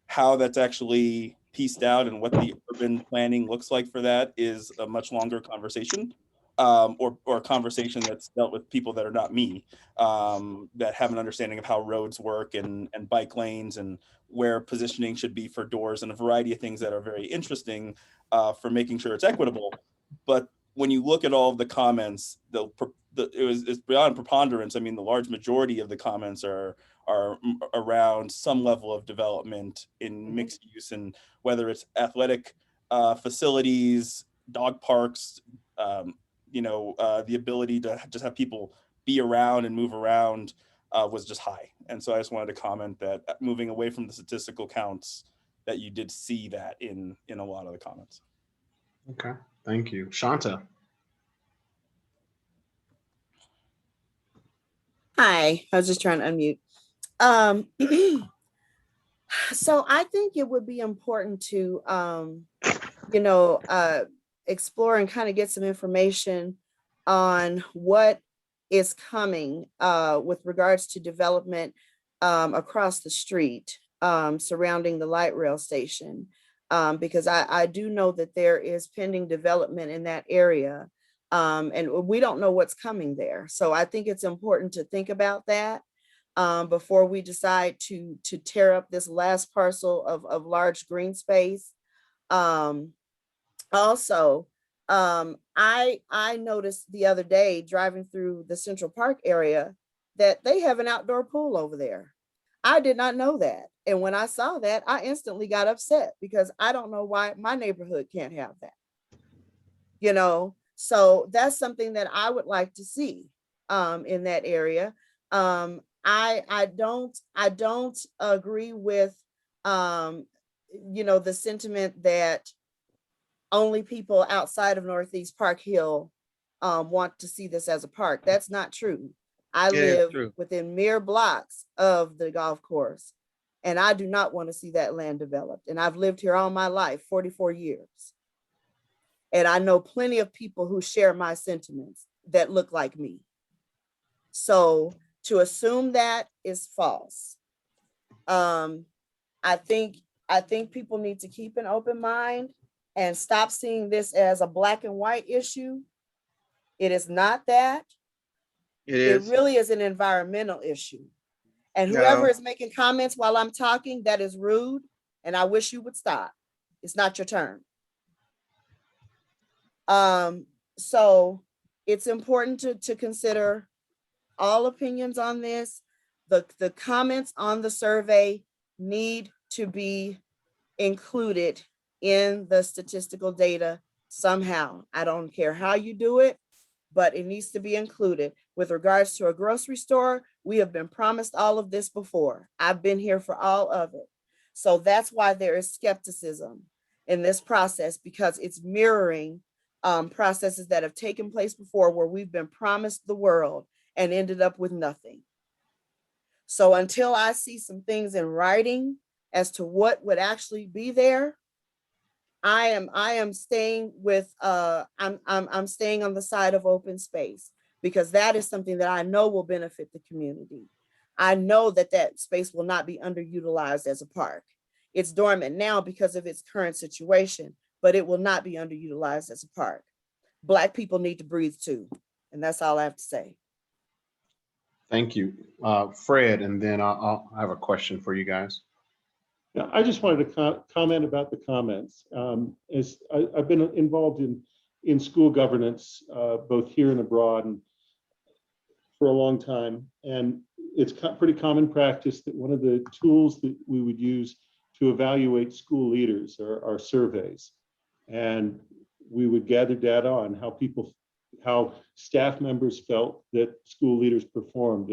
How that's actually pieced out and what the urban planning looks like for that is a much longer conversation, or a conversation that's dealt with people that are not me, that have an understanding of how roads work and bike lanes and where positioning should be for doors and a variety of things that are very interesting for making sure it's equitable. But when you look at all of the comments, it's beyond preponderance. I mean, the large majority of the comments are around some level of development in mixed use, and whether it's athletic facilities, dog parks, the ability to just have people be around and move around was just high. And so I just wanted to comment that, moving away from the statistical counts, that you did see that in a lot of the comments. Okay, thank you. Shanta. Hi, I was just trying to unmute. So I think it would be important to, explore and kind of get some information on what is coming with regards to development across the street surrounding the light rail station, because I do know that there is pending development in that area. And we don't know what's coming there. So I think it's important to think about that before we decide to tear up this last parcel of large green space. Also, I noticed the other day driving through the Central Park area that they have an outdoor pool over there. I did not know that. And when I saw that, I instantly got upset, because I don't know why my neighborhood can't have that. you know? So that's something that I would like to see in that area. I don't agree with, you know, the sentiment that only people outside of Northeast Park Hill want to see this as a park. That's not true. I live within mere blocks of the golf course, and I do not want to see that land developed. And I've lived here all my life, 44 years. And I know plenty of people who share my sentiments that look like me. So to assume that is false. I think people need to keep an open mind and stop seeing this as a black and white issue. It is not that. It really is an environmental issue. And whoever is making comments while I'm talking, that is rude. And I wish you would stop. It's not your turn. So it's important to consider all opinions on this. The comments on the survey need to be included in the statistical data somehow. I don't care how you do it, but it needs to be included. With regards to a grocery store, we have been promised all of this before. I've been here for all of it. So that's why there is skepticism in this process, because it's mirroring processes that have taken place before where we've been promised the world and ended up with nothing. So until I see some things in writing as to what would actually be there, I am staying with I'm staying on the side of open space, because that is something that I know will benefit the community. I know that that space will not be underutilized as a park. It's dormant now because of its current situation, but it will not be underutilized as a park. Black people need to breathe too. And that's all I have to say. Thank you. Fred, and then I'll have a question for you guys. Yeah, I just wanted to comment about the comments. As I've been involved in school governance, both here and abroad, and for a long time. And it's pretty common practice that one of the tools that we would use to evaluate school leaders are surveys. And we would gather data on how staff members felt that school leaders performed.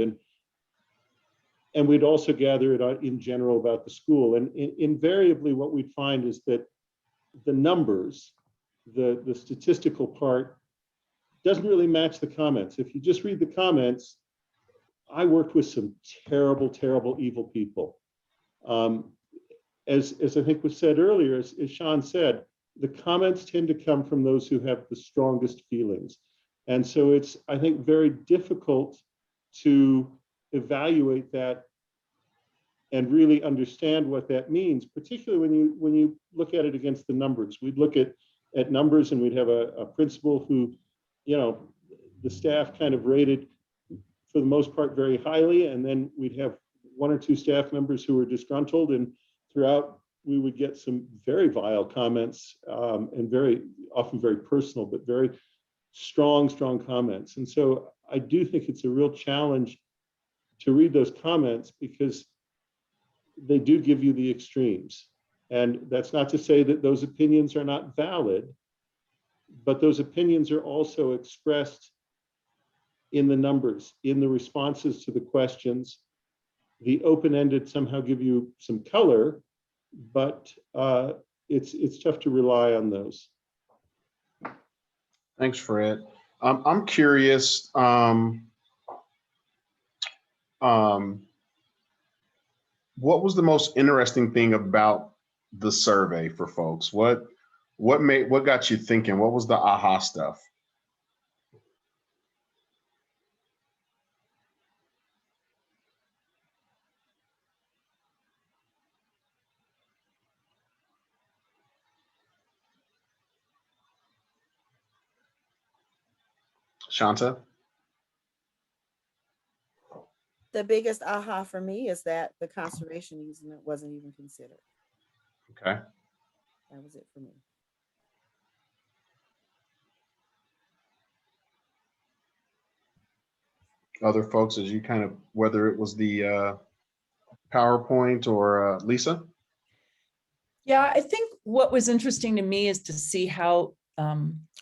And we'd also gather it in general about the school. And invariably what we'd find is that the numbers, the statistical part, doesn't really match the comments. If you just read the comments, I worked with some terrible, terrible, evil people. As I think was said earlier, as Sean said, the comments tend to come from those who have the strongest feelings. And so it's, I think, very difficult to evaluate that and really understand what that means, particularly when you look at it against the numbers. We'd look at numbers and we'd have a principal who, you know, the staff kind of rated for the most part very highly, and then we'd have one or two staff members who were disgruntled, and throughout we would get some very vile comments and very often very personal, but very strong comments. And so I do think it's a real challenge to read those comments, because they do give you the extremes. And that's not to say that those opinions are not valid, but those opinions are also expressed in the numbers, in the responses to the questions. The open-ended somehow give you some color, but it's tough to rely on those. Thanks, Fred. I'm curious. What was the most interesting thing about the survey for folks? What got you thinking? What was the aha stuff? Shanta? The biggest aha for me is that the conservation easement wasn't even considered. Okay. That was it for me. Other folks, as you kind of, whether it was the PowerPoint or Lisa? Yeah, I think what was interesting to me is to see how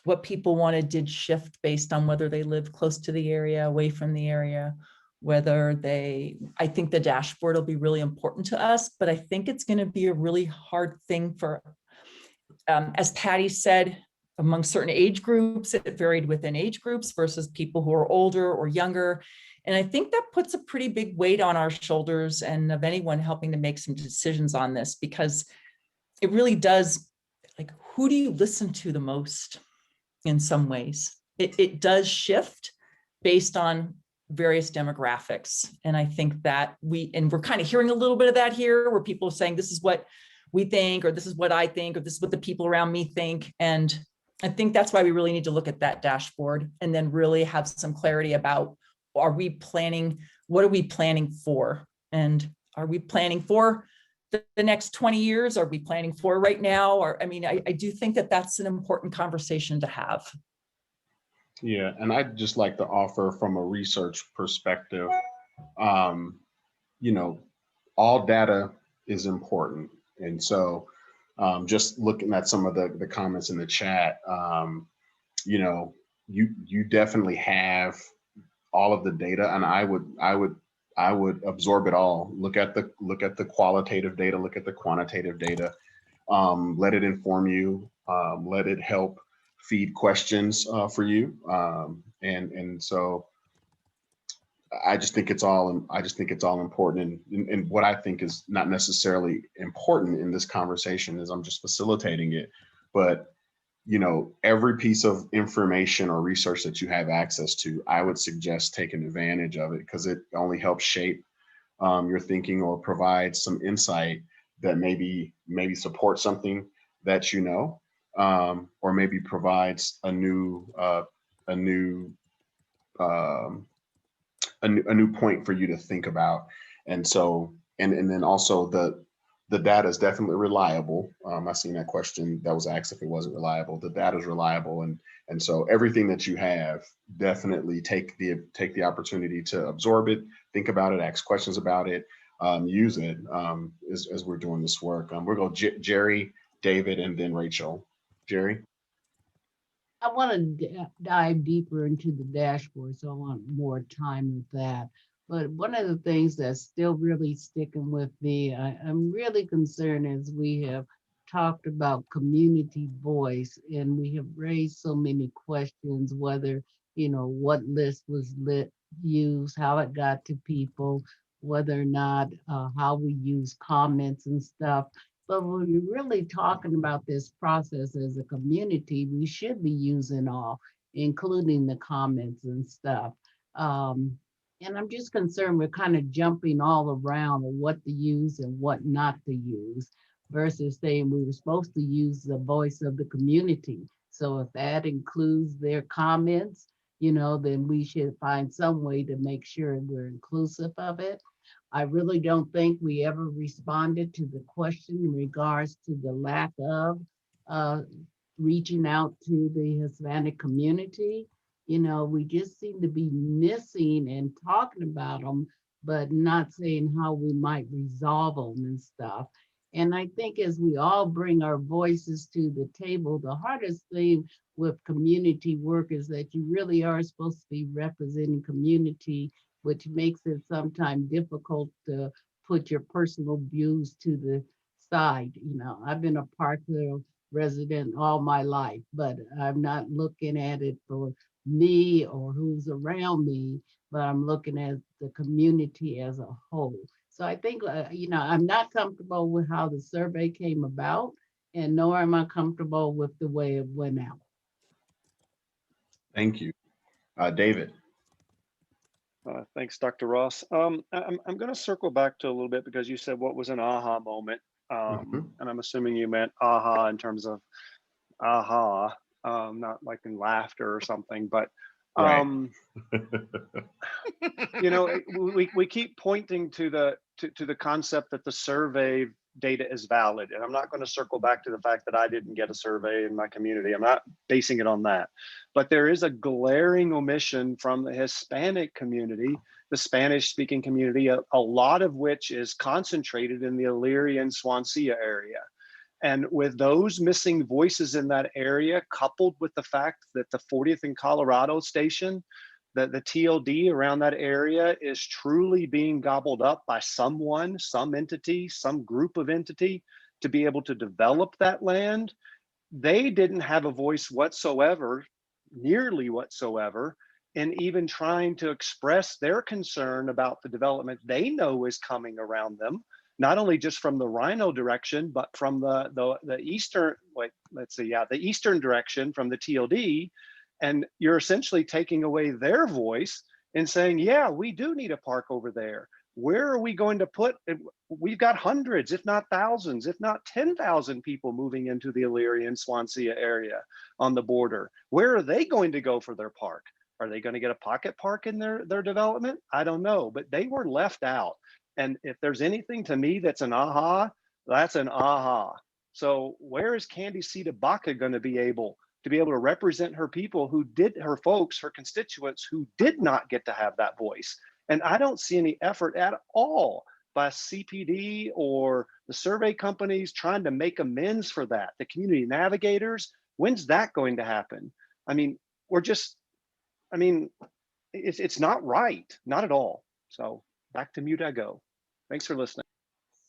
what people wanted did shift based on whether they live close to the area, away from the area, whether I think the dashboard will be really important to us, but I think it's going to be a really hard thing for, as Patty said, among certain age groups, it varied within age groups versus people who are older or younger. And I think that puts a pretty big weight on our shoulders and of anyone helping to make some decisions on this, because it really does, like, who do you listen to the most in some ways? It does shift based on various demographics. And I think that we're kind of hearing a little bit of that here, where people are saying, this is what we think, or this is what I think, or this is what the people around me think. And I think that's why we really need to look at that dashboard and then really have some clarity about, what are we planning for? And are we planning for the next 20 years? Are we planning for right now? Or, I mean, I do think that that's an important conversation to have. Yeah, and I'd just like to offer from a research perspective, you know, all data is important. And so just looking at some of the comments in the chat, you know, you definitely have all of the data, and I would absorb it all. Look at the qualitative data, look at the quantitative data, let it inform you, let it help feed questions for you. And so I just think it's all important. And what I think is not necessarily important in this conversation is I'm just facilitating it. But, you know, every piece of information or research that you have access to, I would suggest taking advantage of it, because it only helps shape your thinking or provide some insight that maybe supports something that you know, or maybe provides a new point for you to think about. And so, and then also the data is definitely reliable. I seen that question that was asked if it wasn't reliable. The data is reliable, and so everything that you have, definitely take the opportunity to absorb it, think about it, ask questions about it, use it as we're doing this work. We're going Jerry, David, and then Rachel. Jerry. I want to dive deeper into the dashboard, so I want more time with that. But one of the things that's still really sticking with me, I'm really concerned as we have talked about community voice, and we have raised so many questions, whether, you know, what list was used, how it got to people, whether or not how we use comments and stuff. But when you're really talking about this process as a community, we should be using all, including the comments and stuff. And I'm just concerned we're kind of jumping all around on what to use and what not to use, versus saying we were supposed to use the voice of the community. So if that includes their comments, you know, then we should find some way to make sure we're inclusive of it. I really don't think we ever responded to the question in regards to the lack of reaching out to the Hispanic community. You know, we just seem to be missing and talking about them, but not saying how we might resolve them and stuff. And I think as we all bring our voices to the table, the hardest thing with community work is that you really are supposed to be representing community, which makes it sometimes difficult to put your personal views to the side. You know, I've been a Parkville resident all my life, but I'm not looking at it for me or who's around me, but I'm looking at the community as a whole. So I think, you know, I'm not comfortable with how the survey came about, and nor am I comfortable with the way it went out. Thank you. David. Thanks, Dr. Ross. I'm going to circle back to a little bit, because you said what was an aha moment. And I'm assuming you meant aha in terms of aha, not like in laughter or something, but you know, we keep pointing to the concept that the survey data is valid. And I'm not going to circle back to the fact that I didn't get a survey in my community. I'm not basing it on that. But there is a glaring omission from the Hispanic community, the Spanish speaking community, a lot of which is concentrated in the Elyria and Swansea area. And with those missing voices in that area, coupled with the fact that the 40th and Colorado station, that the TLD around that area is truly being gobbled up by someone, some entity, some group of entity to be able to develop that land, they didn't have a voice whatsoever, nearly whatsoever, in even trying to express their concern about the development they know is coming around them, not only just from the Rhino direction, but from the eastern, the eastern direction from the TLD. And you're essentially taking away their voice and saying, yeah, we do need a park over there. Where are we going to put it? We've got hundreds, if not thousands, if not 10,000 people moving into the Elyria and Swansea area on the border. Where are they going to go for their park? Are they going to get a pocket park in their development? I don't know, but they were left out. And if there's anything to me that's an aha, that's an aha. So where is Candace Baca going to be able to represent her people her folks, her constituents who did not get to have that voice? And I don't see any effort at all by CPD or the survey companies trying to make amends for that. The community navigators, when's that going to happen? I mean, it's not right, not at all. So back to mute I go. Thanks for listening.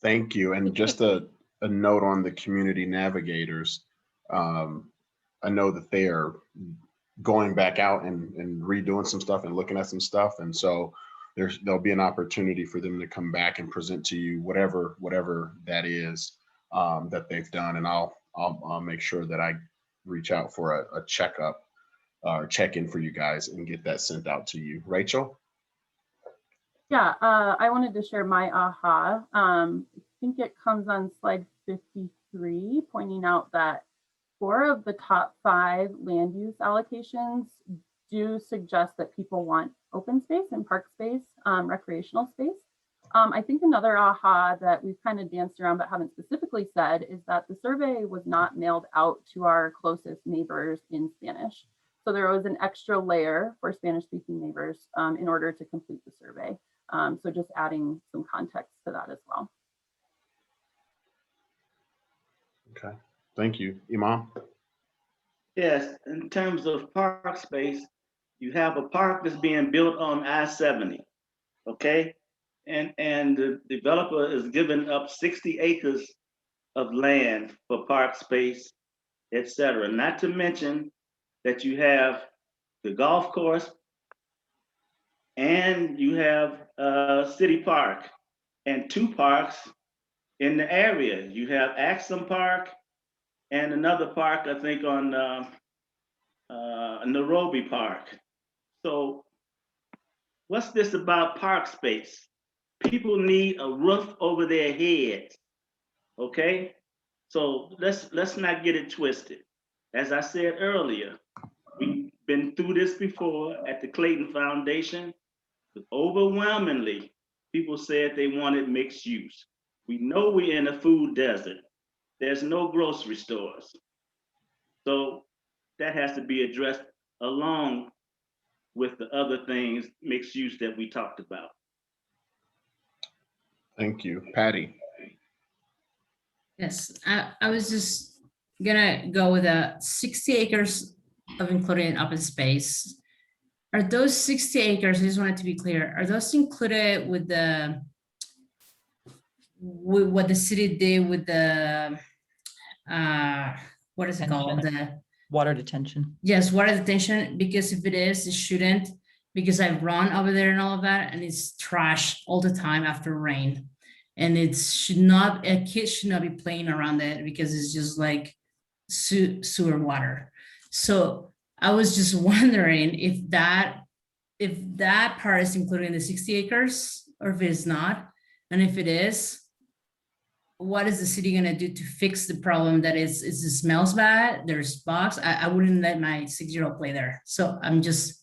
Thank you. And just a note on the community navigators. I know that they are going back out and redoing some stuff and looking at some stuff. And so there'll be an opportunity for them to come back and present to you whatever that is that they've done. And I'll make sure that I reach out for a checkup or check-in for you guys and get that sent out to you. Rachel? Yeah, I wanted to share my aha. I think it comes on slide 53, pointing out that 4 of the top 5 land use allocations do suggest that people want open space and park space, recreational space. I think another aha that we've kind of danced around but haven't specifically said is that the survey was not mailed out to our closest neighbors in Spanish. So there was an extra layer for Spanish-speaking neighbors in order to complete the survey. So just adding some context to that as well. Okay, thank you. Imam? Yes, in terms of park space, you have a park that's being built on I-70, okay? And the developer is giving up 60 acres of land for park space, et cetera. Not to mention that you have the golf course and you have City Park and 2 parks in the area. You have Axum Park and another park, I think, on Nairobi Park. So what's this about park space? People need a roof over their heads, okay? So let's not get it twisted. As I said earlier, we've been through this before at the Clayton Foundation. Overwhelmingly, people said they wanted mixed use. We know we're in a food desert. There's no grocery stores. So that has to be addressed along with the other things, mixed use, that we talked about. Thank you. Patty? Yes, I was just gonna go with 60 acres of including open space. Are those 60 acres, I just wanted to be clear, are those included with what the city did with the, what is it called? The water detention. Yes, water detention, because if it is, it shouldn't, because I've run over there and all of that, and it's trash all the time after rain. And a kid should not be playing around it because it's just like sewer water. So I was just wondering if that part is included in the 60 acres or if it's not. And if it is, what is the city gonna do to fix the problem that it smells bad, there's bugs? I wouldn't let my 6-year-old play there. So I'm just,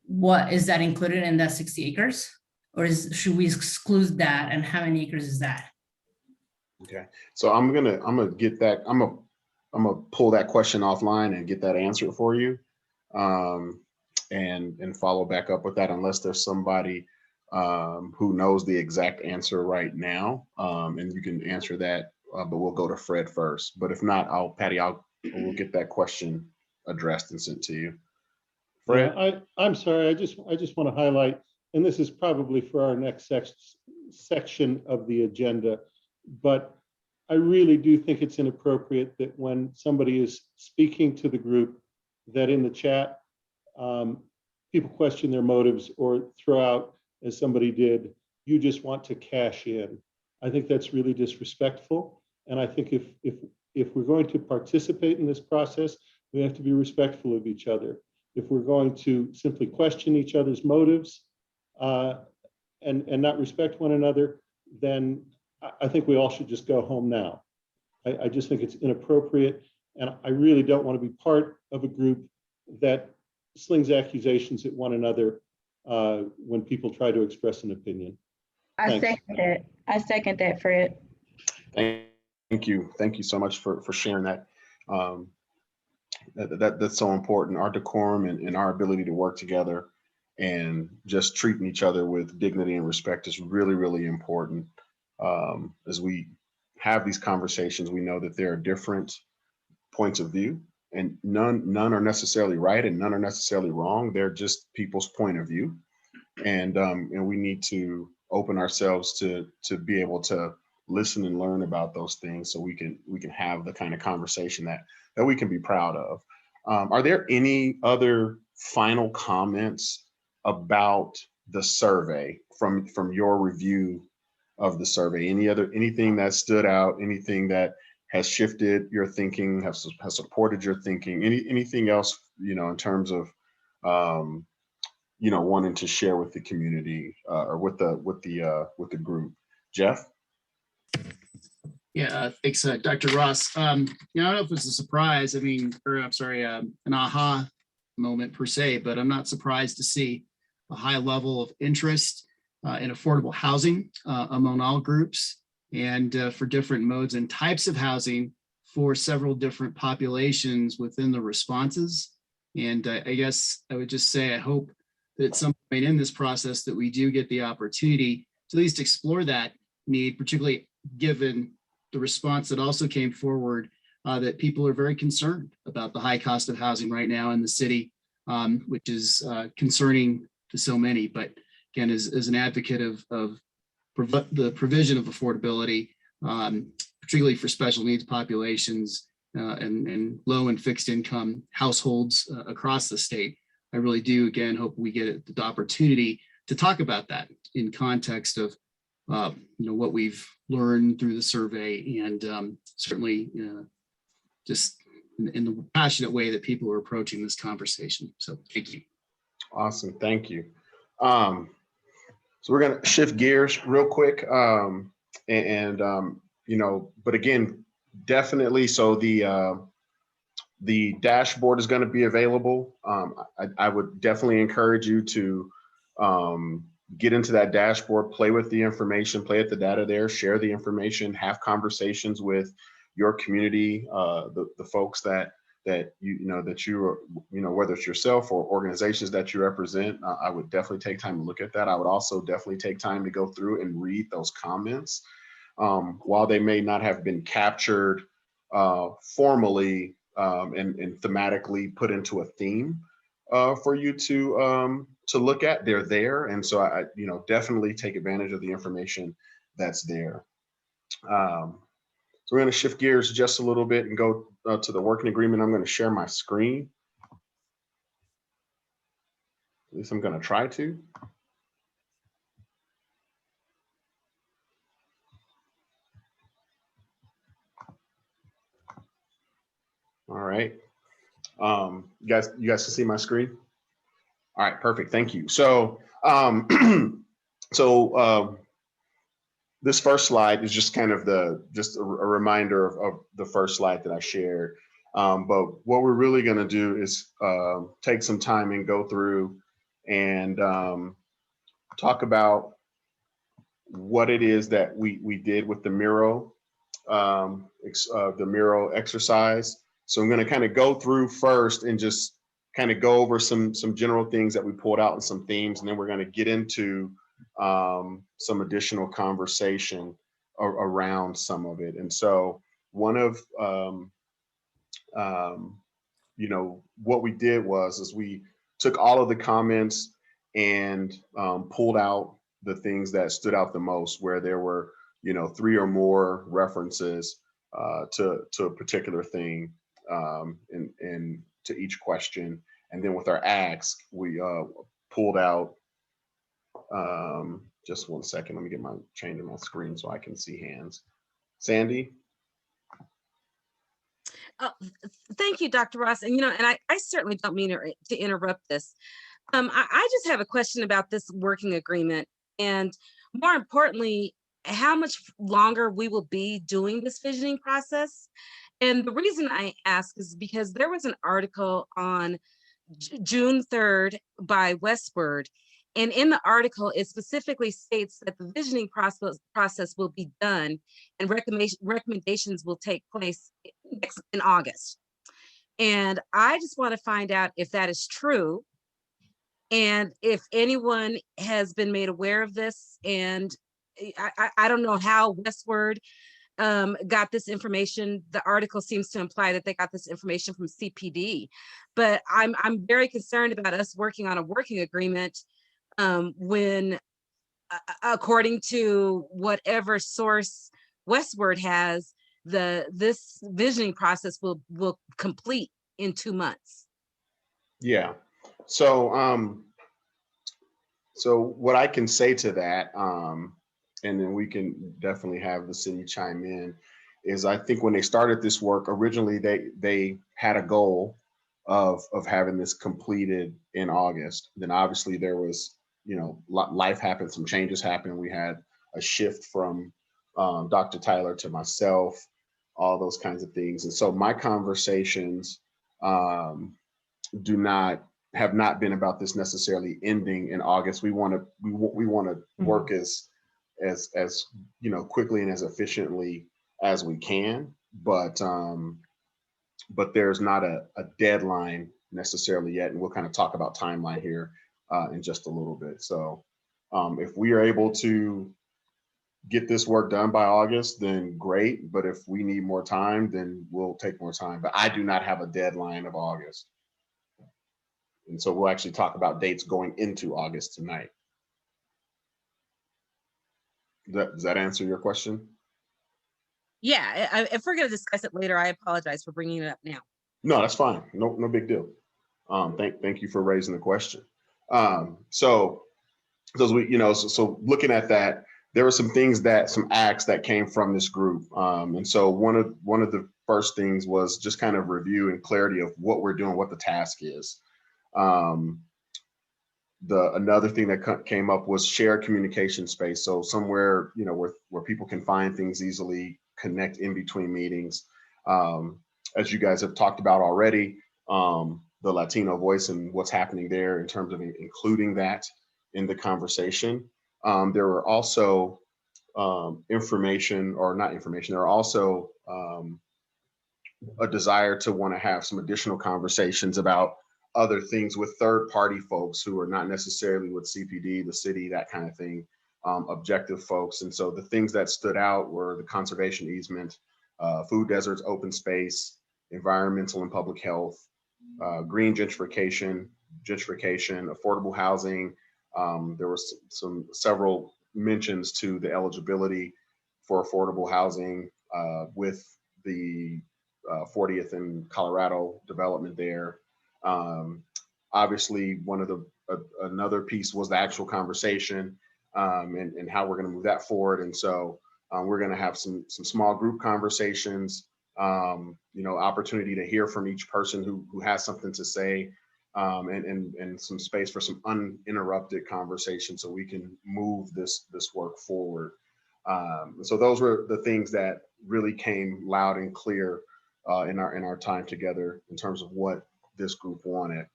what is that included in that 60 acres? Or should we exclude that, and how many acres is that? Okay, so I'm gonna get that. I'm gonna pull that question offline and get that answer for you, and follow back up with that, unless there's somebody who knows the exact answer right now, and you can answer that but we'll go to Fred first. But if not, we'll get that question addressed and sent to you. Fred? Yeah, I'm sorry, I just want to highlight, and this is probably for our next section of the agenda, but I really do think it's inappropriate that when somebody is speaking to the group, that in the chat, people question their motives or throw out, as somebody did, you just want to cash in. I think that's really disrespectful. And I think if we're going to participate in this process, we have to be respectful of each other. If we're going to simply question each other's motives and not respect one another, then I think we all should just go home now. I just think it's inappropriate. And I really don't want to be part of a group that slings accusations at one another when people try to express an opinion. I Thanks. second that, Fred. Thank you. Thank you so much for sharing that. That's so important. Our decorum and our ability to work together and just treating each other with dignity and respect is really, really important. As we have these conversations, we know that there are different points of view, and none are necessarily right and none are necessarily wrong. They're just people's point of view, and we need to open ourselves to be able to listen and learn about those things, so we can have the kind of conversation that we can be proud of. Are there any other final comments about the survey from your review of the survey? Anything that stood out, anything that has shifted your thinking, has supported your thinking, anything else, in terms of wanting to share with the community or with the group? Jeff? Yeah, thanks, Dr. Ross. I don't know if it's a surprise, an aha moment per se, but I'm not surprised to see a high level of interest in affordable housing among all groups, and for different modes and types of housing for several different populations within the responses. And I guess I would just say, I hope that at some point in this process that we do get the opportunity to at least explore that need, particularly given the response that also came forward that people are very concerned about the high cost of housing right now in the city, which is concerning to so many. But again, as an advocate of the provision of affordability, particularly for special needs populations and low and fixed income households across the state, I really do, again, hope we get the opportunity to talk about that in context of what we've learned through the survey, and certainly just in the passionate way that people are approaching this conversation. So thank you. Awesome, thank you. So we're gonna shift gears real quick, but again, definitely. So the dashboard is going to be available. I would definitely encourage you to get into that dashboard, play with the information, play with the data there, share the information, have conversations with your community, the folks that whether it's yourself or organizations that you represent. I would definitely take time to look at that. I would also definitely take time to go through and read those comments. While they may not have been captured formally and thematically put into a theme for you to look at, they're there. And so I definitely take advantage of the information that's there. So we're going to shift gears just a little bit and go to the working agreement. I'm going to share my screen. At least I'm going to try to. All right. You guys can see my screen? All right, perfect. Thank you. So, this first slide is just kind of a reminder of the first slide that I shared. But what we're really going to do is take some time and go through and talk about what it is that we did with the Miro, exercise. So I'm going to kind of go through first and just kind of go over some general things that we pulled out and some themes, and then we're going to get into some additional conversation around some of it. And so one of, you know, what we did is we took all of the comments and pulled out the things that stood out the most, where there were, you know, 3 or more references to a particular thing and to each question. And then with our ask, we pulled out, just one second, let me get my change in my screen so I can see hands. Sandy? Thank you, Dr. Ross. And, you know, and I certainly don't mean to interrupt this. I just have a question about this working agreement, and more importantly, how much longer we will be doing this visioning process. And the reason I ask is because there was an article on June 3rd by Westword. And in the article, it specifically states that the visioning process will be done and recommendations will take place in August. And I just want to find out if that is true and if anyone has been made aware of this. And I don't know how Westword got this information. The article seems to imply that they got this information from CPD, but I'm very concerned about us working on a working agreement when, according to whatever source Westword has, this visioning process will complete in 2 months. Yeah. So so what I can say to that, and then we can definitely have the city chime in, is I think when they started this work, originally they had a goal of having this completed in August. Then obviously there was, you know, life happened, some changes happened. We had a shift from Dr. Tyler to myself, all those kinds of things. And so my conversations have not been about this necessarily ending in August. We want to work as you know, quickly and as efficiently as we can, but there's not a deadline necessarily yet, and we'll kind of talk about timeline here in just a little bit. So if we are able to get this work done by August, then great, but if we need more time, then we'll take more time. But I do not have a deadline of August, and so we'll actually talk about dates going into August tonight. Does that answer your question? Yeah, if we're going to discuss it later, I apologize for bringing it up now. No, that's fine. No big deal. Thank you for raising the question. So we, you know, so looking at that, there were some acts that came from this group. And so one of the first things was just kind of review and clarity of what we're doing, what the task is. Another thing that came up was shared communication space. So somewhere, you know, where people can find things easily, connect in between meetings. As you guys have talked about already, the Latino voice and what's happening there in terms of including that in the conversation. There were also there are also a desire to want to have some additional conversations about other things with third-party folks who are not necessarily with CPD, the city, that kind of thing, objective folks. And so the things that stood out were the conservation easement, food deserts, open space, environmental and public health, green gentrification, affordable housing. There was several mentions to the eligibility for affordable housing with the 40th and Colorado development there. Obviously, another piece was the actual conversation and how we're going to move that forward. And so we're going to have some small group conversations, you know, opportunity to hear from each person who has something to say, and some space for some uninterrupted conversation so we can move this work forward. So those were the things that really came loud and clear in our time together in terms of what this group wanted.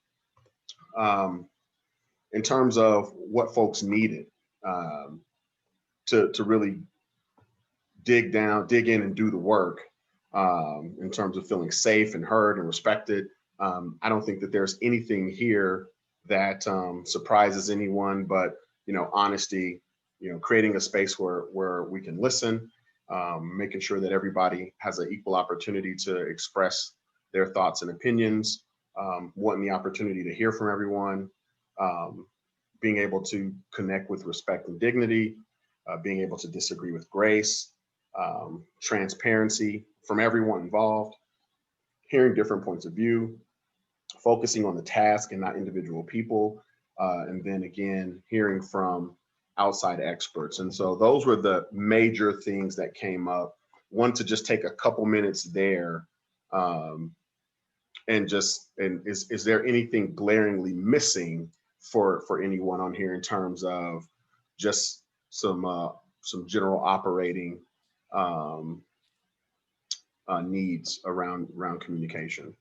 In terms of what folks needed to really dig in and do the work, in terms of feeling safe and heard and respected. I don't think that there's anything here that surprises anyone, but, you know, honesty, you know, creating a space where we can listen making sure that everybody has an equal opportunity to express their thoughts and opinions, wanting the opportunity to hear from everyone, being able to connect with respect and dignity, being able to disagree with grace, transparency from everyone involved, hearing different points of view, focusing on the task and not individual people, and then again, hearing from outside experts. And so those were the major things that came up. Wanted to just take a couple minutes there and is there anything glaringly missing for anyone on here in terms of just some general operating needs around communication?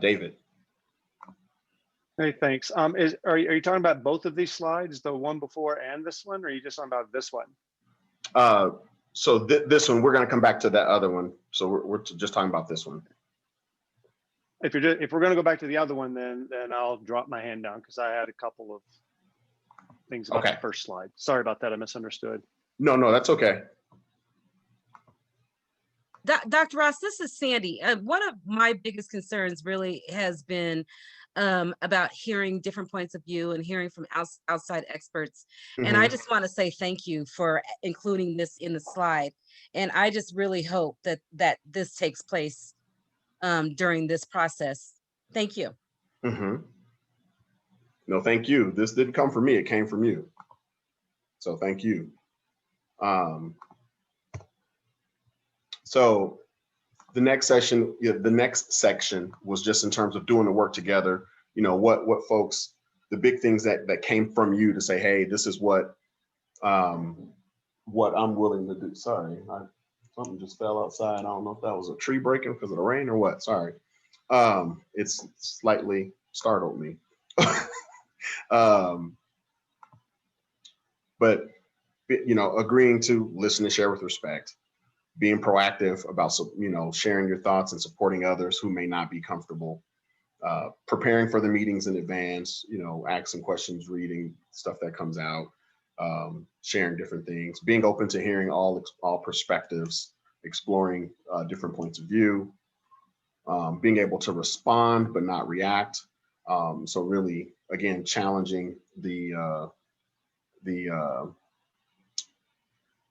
David. Hey, thanks. Are you talking about both of these slides, the one before and this one, or are you just talking about this one? So this one, we're going to come back to that other one. So we're just talking about this one. If we're going to go back to the other one, then I'll drop my hand down because I had a couple of things about the first slide. Sorry about that. I misunderstood. No, that's okay. Dr. Ross, this is Sandy. One of my biggest concerns really has been about hearing different points of view and hearing from outside experts. And I just want to say thank you for including this in the slide. And I just really hope that this takes place during this process. Thank you. No, thank you. This didn't come from me, it came from you. So thank you. So the next session, the next section was just in terms of doing the work together. You know, what folks, the big things that came from you to say, hey, this is what I'm willing to do. Sorry, something just fell outside. I don't know if that was a tree breaking because of the rain or what. Sorry. It's slightly startled me. But you know, agreeing to listen and share with respect, being proactive about, you know, sharing your thoughts and supporting others who may not be comfortable, preparing for the meetings in advance, you know, asking questions, reading stuff that comes out, sharing different things, being open to hearing all perspectives, exploring different points of view, being able to respond but not react. So really, again, challenging the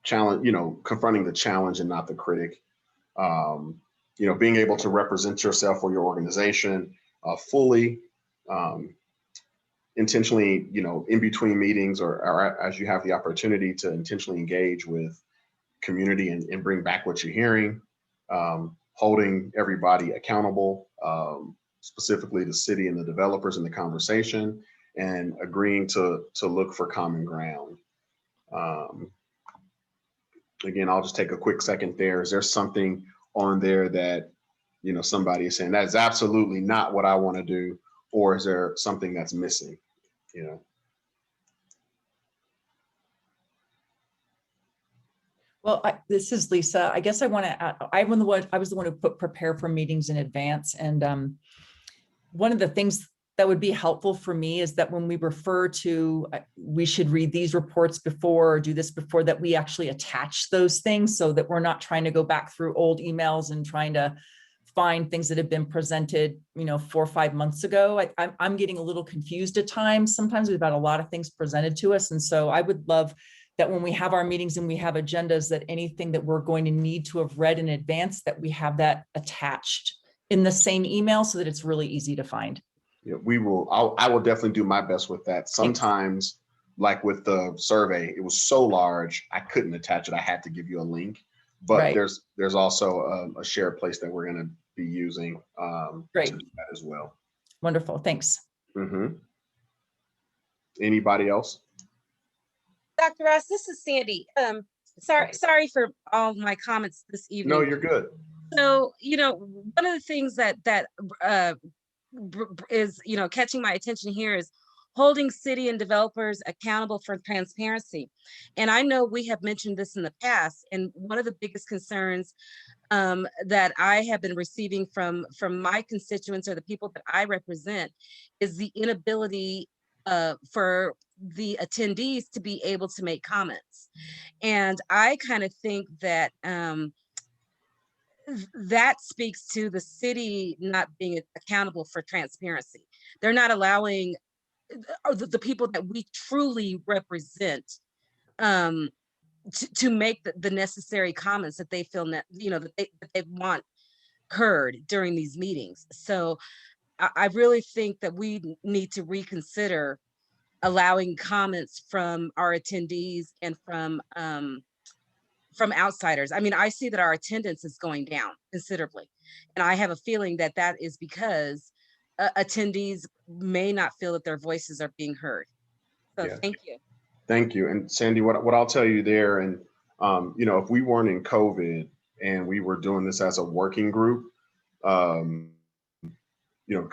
challenge, you know, confronting the challenge and not the critic. You know, being able to represent yourself or your organization fully, intentionally, you know, in between meetings or as you have the opportunity to intentionally engage with community and bring back what you're hearing, holding everybody accountable, specifically the city and the developers in the conversation, and agreeing to look for common ground. Again, I'll just take a quick second there. Is there something on there that, you know, somebody is saying that is absolutely not what I want to do, or is there something that's missing, you know? Well, this is Lisa. I guess I want to, I was the one who put prepare for meetings in advance. And one of the things that would be helpful for me is that when we refer to, we should read these reports before or do this before, that we actually attach those things so that we're not trying to go back through old emails and trying to find things that have been presented, you know, 4 or 5 months ago. I'm getting a little confused at times. Sometimes we've got a lot of things presented to us. And so I would love that when we have our meetings and we have agendas, that anything that we're going to need to have read in advance, that we have that attached in the same email so that it's really easy to find. Yeah, we will. I will definitely do my best with that. Sometimes, like with the survey, it was so large, I couldn't attach it. I had to give you a link. But Right. there's also a shared place that we're going to be using Great. to do that as well. Wonderful. Thanks. Anybody else? Dr. Ross, this is Sandy. Sorry for all my comments this evening. No, you're good. So, you know, one of the things that is, you know, catching my attention here is holding city and developers accountable for transparency. And I know we have mentioned this in the past, and one of the biggest concerns that I have been receiving from my constituents or the people that I represent is the inability for the attendees to be able to make comments. And I kind of think that that speaks to the city not being accountable for transparency. They're not allowing the people that we truly represent to make the necessary comments that they feel that they want heard during these meetings. So I really think that we need to reconsider allowing comments from our attendees and from outsiders. I mean, I see that our attendance is going down considerably, and I have a feeling that that is because attendees may not feel that their voices are being heard. So Yeah. thank you. Thank you. And Sandy, what I'll tell you there, and if we weren't in COVID and we were doing this as a working group, because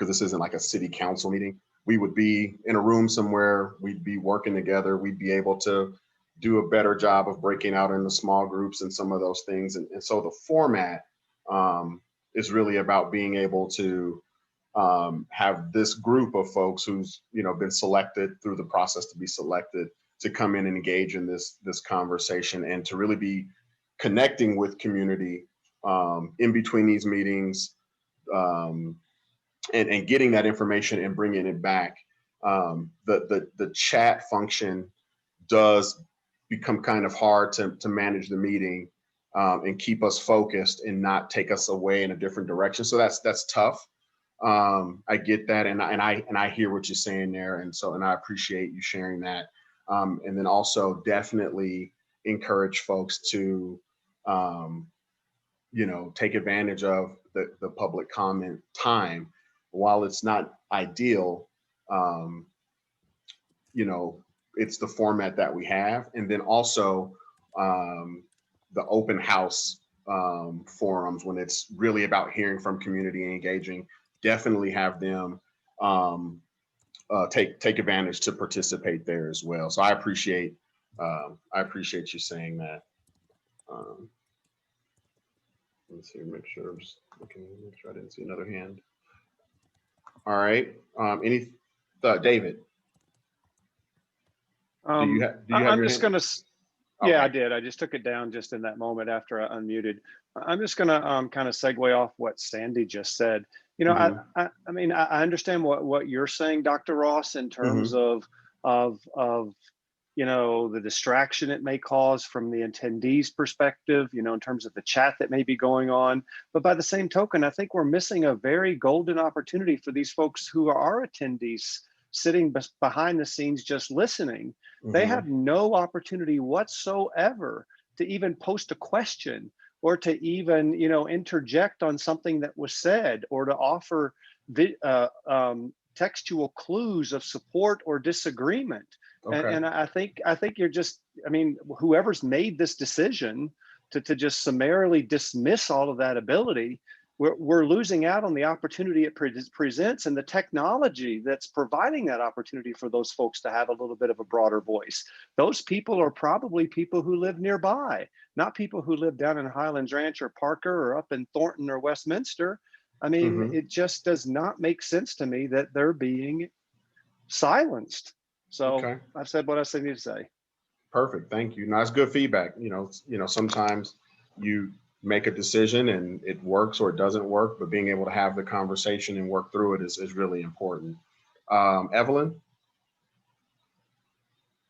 this isn't like a city council meeting, we would be in a room somewhere, we'd be working together, we'd be able to do a better job of breaking out into small groups and some of those things. And so the format is really about being able to have this group of folks who's been selected through the process to be selected to come in and engage in this conversation and to really be connecting with community in between these meetings and getting that information and bringing it back. The chat function does become kind of hard to manage the meeting and keep us focused and not take us away in a different direction. So that's tough. I get that, and I hear what you're saying there, and I appreciate you sharing that. And then also definitely encourage folks to take advantage of the public comment time. While it's not ideal, it's the format that we have. And then also the open house forums, when it's really about hearing from community and engaging, definitely have them take advantage to participate there as well. So I appreciate you saying that. Let's see, make sure I didn't see another hand. All right. David? Do you have I'm your just hand? going to, yeah, I did. I just took it down just in that moment after I unmuted. I'm just going to kind of segue off what Sandy just said. I mean, I understand what you're saying, Dr. Ross, in terms of the distraction it may cause from the attendees' perspective, in terms of the chat that may be going on. But by the same token, I think we're missing a very golden opportunity for these folks who are attendees sitting behind the scenes just listening. They have no opportunity whatsoever to even post a question or to even interject on something that was said, or to offer textual clues of support or disagreement. Okay. And I think you're just, whoever's made this decision to just summarily dismiss all of that ability, we're losing out on the opportunity it presents and the technology that's providing that opportunity for those folks to have a little bit of a broader voice. Those people are probably people who live nearby, not people who live down in Highlands Ranch or Parker or up in Thornton or Westminster. It just does not make sense to me that they're being silenced. So I've said what I need to say. Perfect. Thank you. No, that's good feedback. Sometimes you make a decision and it works or it doesn't work, but being able to have the conversation and work through it is really important. Evelyn?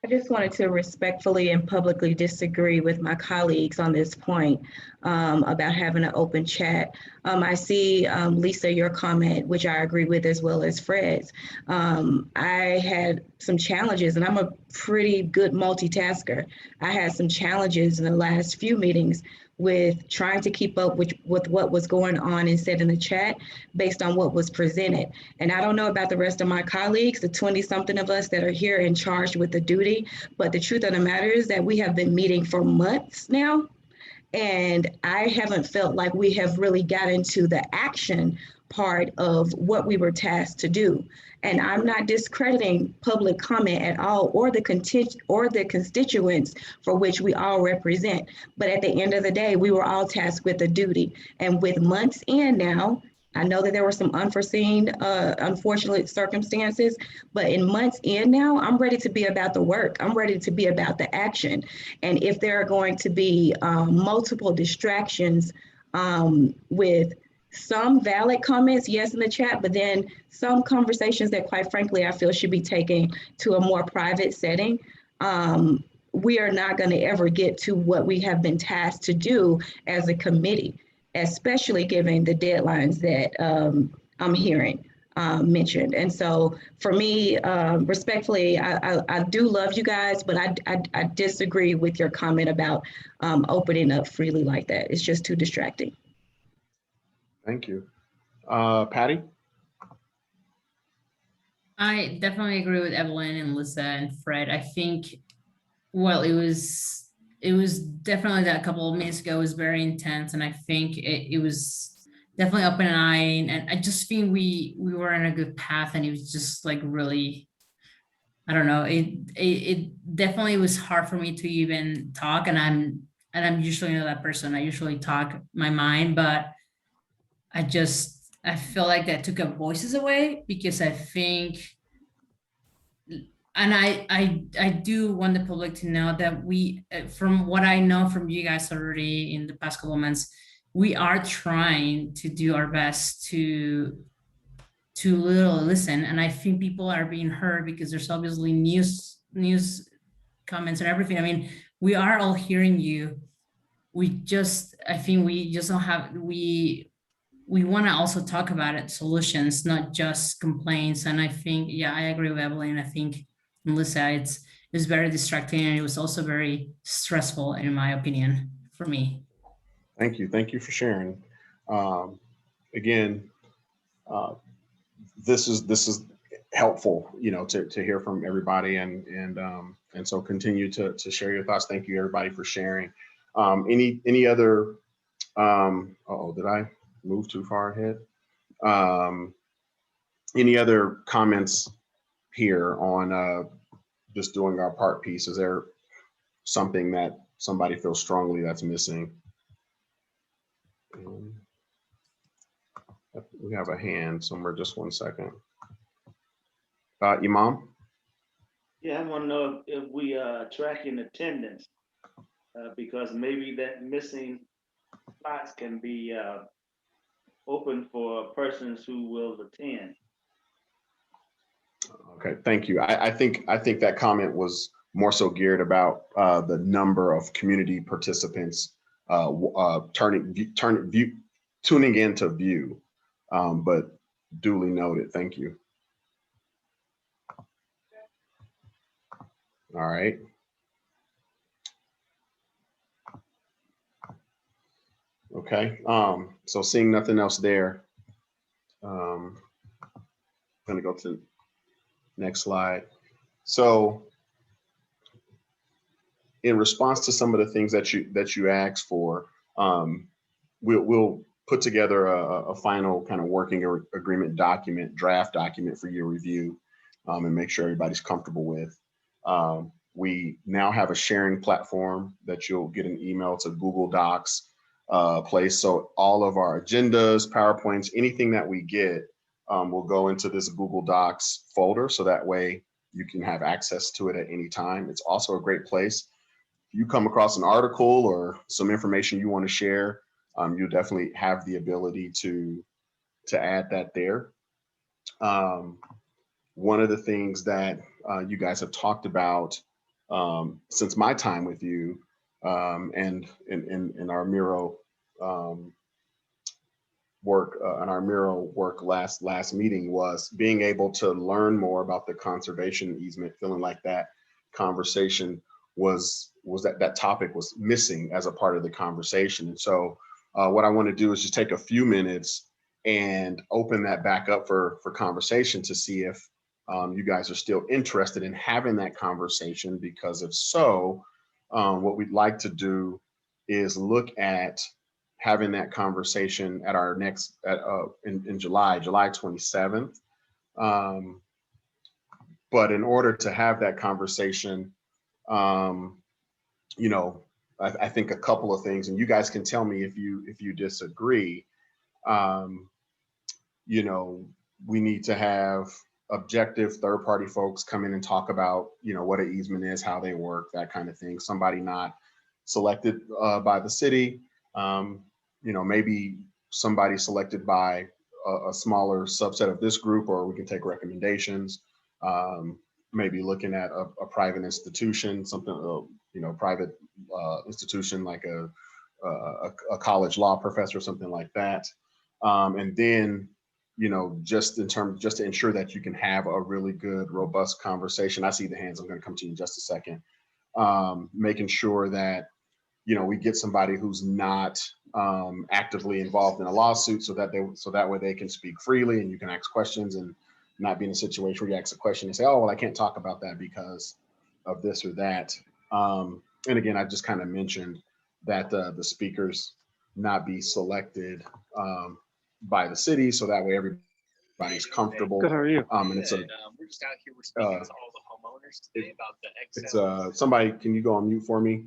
I just wanted to respectfully and publicly disagree with my colleagues on this point about having an open chat. I see, Lisa, your comment, which I agree with, as well as Fred's. I had some challenges, and I'm a pretty good multitasker. I had some challenges in the last few meetings with trying to keep up with what was going on and said in the chat based on what was presented. And I don't know about the rest of my colleagues, the 20-something of us that are here and charged with the duty, but the truth of the matter is that we have been meeting for months now, and I haven't felt like we have really gotten to the action part of what we were tasked to do. And I'm not discrediting public comment at all, or the constituents for which we all represent. But at the end of the day, we were all tasked with a duty. And with months in now, I know that there were some unforeseen, unfortunate circumstances, but in months in now, I'm ready to be about the work. I'm ready to be about the action. And if there are going to be multiple distractions with some valid comments, yes, in the chat, but then some conversations that quite frankly, I feel should be taken to a more private setting, we are not going to ever get to what we have been tasked to do as a committee, especially given the deadlines that I'm hearing mentioned. And so for me, respectfully, I do love you guys, but I disagree with your comment about opening up freely like that. It's just too distracting. Thank you. Patty? I definitely agree with Evelyn and Lisa and Fred. I think, well, it was definitely that a couple of minutes ago was very intense, and I think it was definitely open an eye, and I just think we were in a good path, and it was just like really, I don't know, it definitely was hard for me to even talk, and I'm usually not that person. I usually talk my mind, but I feel like that took up voices away, because I think, and I do want the public to know that we, from what I know from you guys already in the past couple of months, we are trying to do our best to listen. And I think people are being heard, because there's obviously news comments and everything. I mean, we are all hearing you. I think we just don't have, we want to also talk about it, solutions, not just complaints. And I think, yeah, I agree with Evelyn. I think, Melissa, it's very distracting, and it was also very stressful, in my opinion, for me. Thank you. Thank you for sharing. Again, this is helpful, to hear from everybody, and so continue to share your thoughts. Thank you, everybody, for sharing. Any other? Did I move too far ahead? Any other comments here on just doing our part piece? Is there something that somebody feels strongly that's missing? We have a hand somewhere. Just 1 second. Imam? Yeah, I want to know if we are tracking attendance, because maybe that missing spots can be open for persons who will attend. Okay, thank you. I think that comment was more so geared about the number of community participants tuning in to view, but duly noted. Thank you. All right. Okay, so seeing nothing else there, I'm gonna go to the next slide. So in response to some of the things that you asked for, we'll put together a final kind of working agreement document, draft document for your review, and make sure everybody's comfortable with. We now have a sharing platform that you'll get an email to Google Docs place. So all of our agendas, PowerPoints, anything that we get will go into this Google Docs folder. So that way you can have access to it at any time. It's also a great place. If you come across an article or some information you want to share, you'll definitely have the ability to add that there. One of the things that you guys have talked about since my time with you and in our Miro work last meeting was being able to learn more about the conservation easement, feeling like that conversation was that topic was missing as a part of the conversation. And so what I want to do is just take a few minutes and open that back up for conversation to see if you guys are still interested in having that conversation, because if so, what we'd like to do is look at having that conversation at our next, in July 27th. But in order to have that conversation, you know, I think a couple of things, and you guys can tell me if you disagree. You know, we need to have objective third-party folks come in and talk about, you know, what an easement is, how they work, that kind of thing. Somebody not selected by the city, you know, maybe somebody selected by a smaller subset of this group, or we can take recommendations. Maybe looking at a private institution, something, you know, private institution like a college law professor, something like that. And then, you know, just to ensure that you can have a really good, robust conversation. I see the hands, I'm going to come to you in just a second. Making sure that, you know, we get somebody who's not actively involved in a lawsuit, so that way they can speak freely and you can ask questions, and not be in a situation where you ask a question and say, oh, well, I can't talk about that because of this or that. And again, I just kind of mentioned that the speakers not be selected by the city, so that way everybody's comfortable. Good, how are you? And it's We're just out here, we're speaking to all the homeowners today about the it's excess. somebody, can you go on mute for me?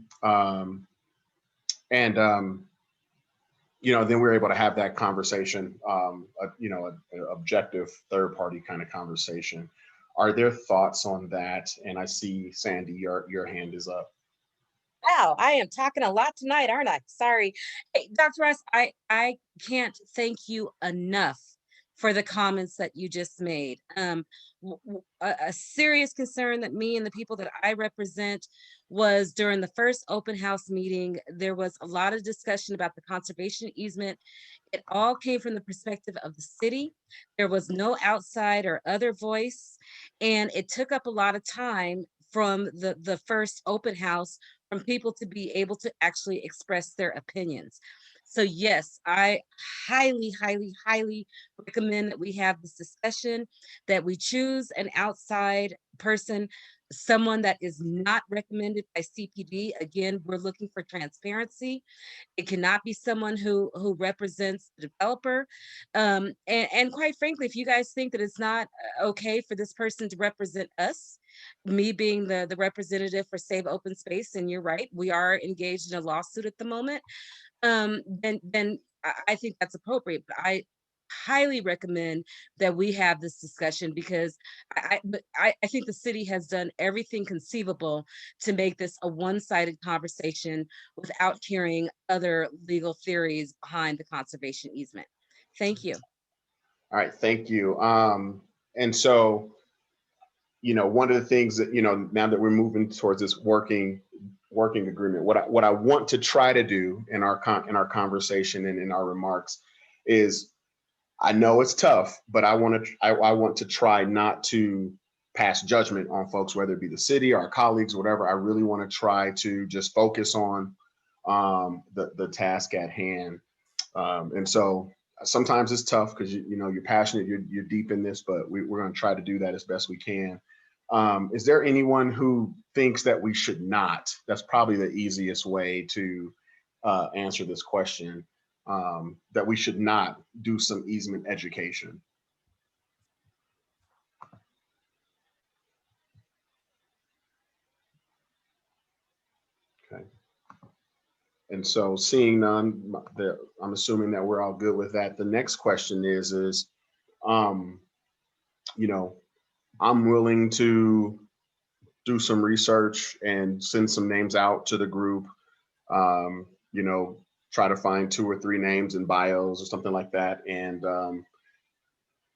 You know, then we're able to have that conversation, you know, an objective third-party kind of conversation. Are there thoughts on that? And I see Sandy, your hand is up. Wow, I am talking a lot tonight, aren't I? Sorry. Hey, Dr. Ross, I can't thank you enough for the comments that you just made. A serious concern that me and the people that I represent was during the first open house meeting, there was a lot of discussion about the conservation easement. It all came from the perspective of the city. There was no outside or other voice, and it took up a lot of time from the first open house from people to be able to actually express their opinions. So yes, I highly, highly, highly recommend that we have this discussion, that we choose an outside person, someone that is not recommended by CPD. Again, we're looking for transparency. It cannot be someone who represents the developer. And quite frankly, if you guys think that it's not okay for this person to represent us, me being the representative for Save Open Space, and you're right, we are engaged in a lawsuit at the moment, then I think that's appropriate. But I highly recommend that we have this discussion, because I think the city has done everything conceivable to make this a one-sided conversation without hearing other legal theories behind the conservation easement. Thank you. All right, thank you. And so, you know, one of the things that, you know, now that we're moving towards this working agreement, what I want to try to do in our conversation and in our remarks is, I know it's tough, but I want to try not to pass judgment on folks, whether it be the city, our colleagues, whatever. I really want to try to just focus on the task at hand. And so sometimes it's tough because you know, you're passionate, you're deep in this, but we're going to try to do that as best we can. Is there anyone who thinks that we should not? That's probably the easiest way to answer this question. That we should not do some easement education. Okay. And so seeing none, I'm assuming that we're all good with that. The next question is, you know, I'm willing to do some research and send some names out to the group, you know, try to find 2 or 3 names and bios or something like that, and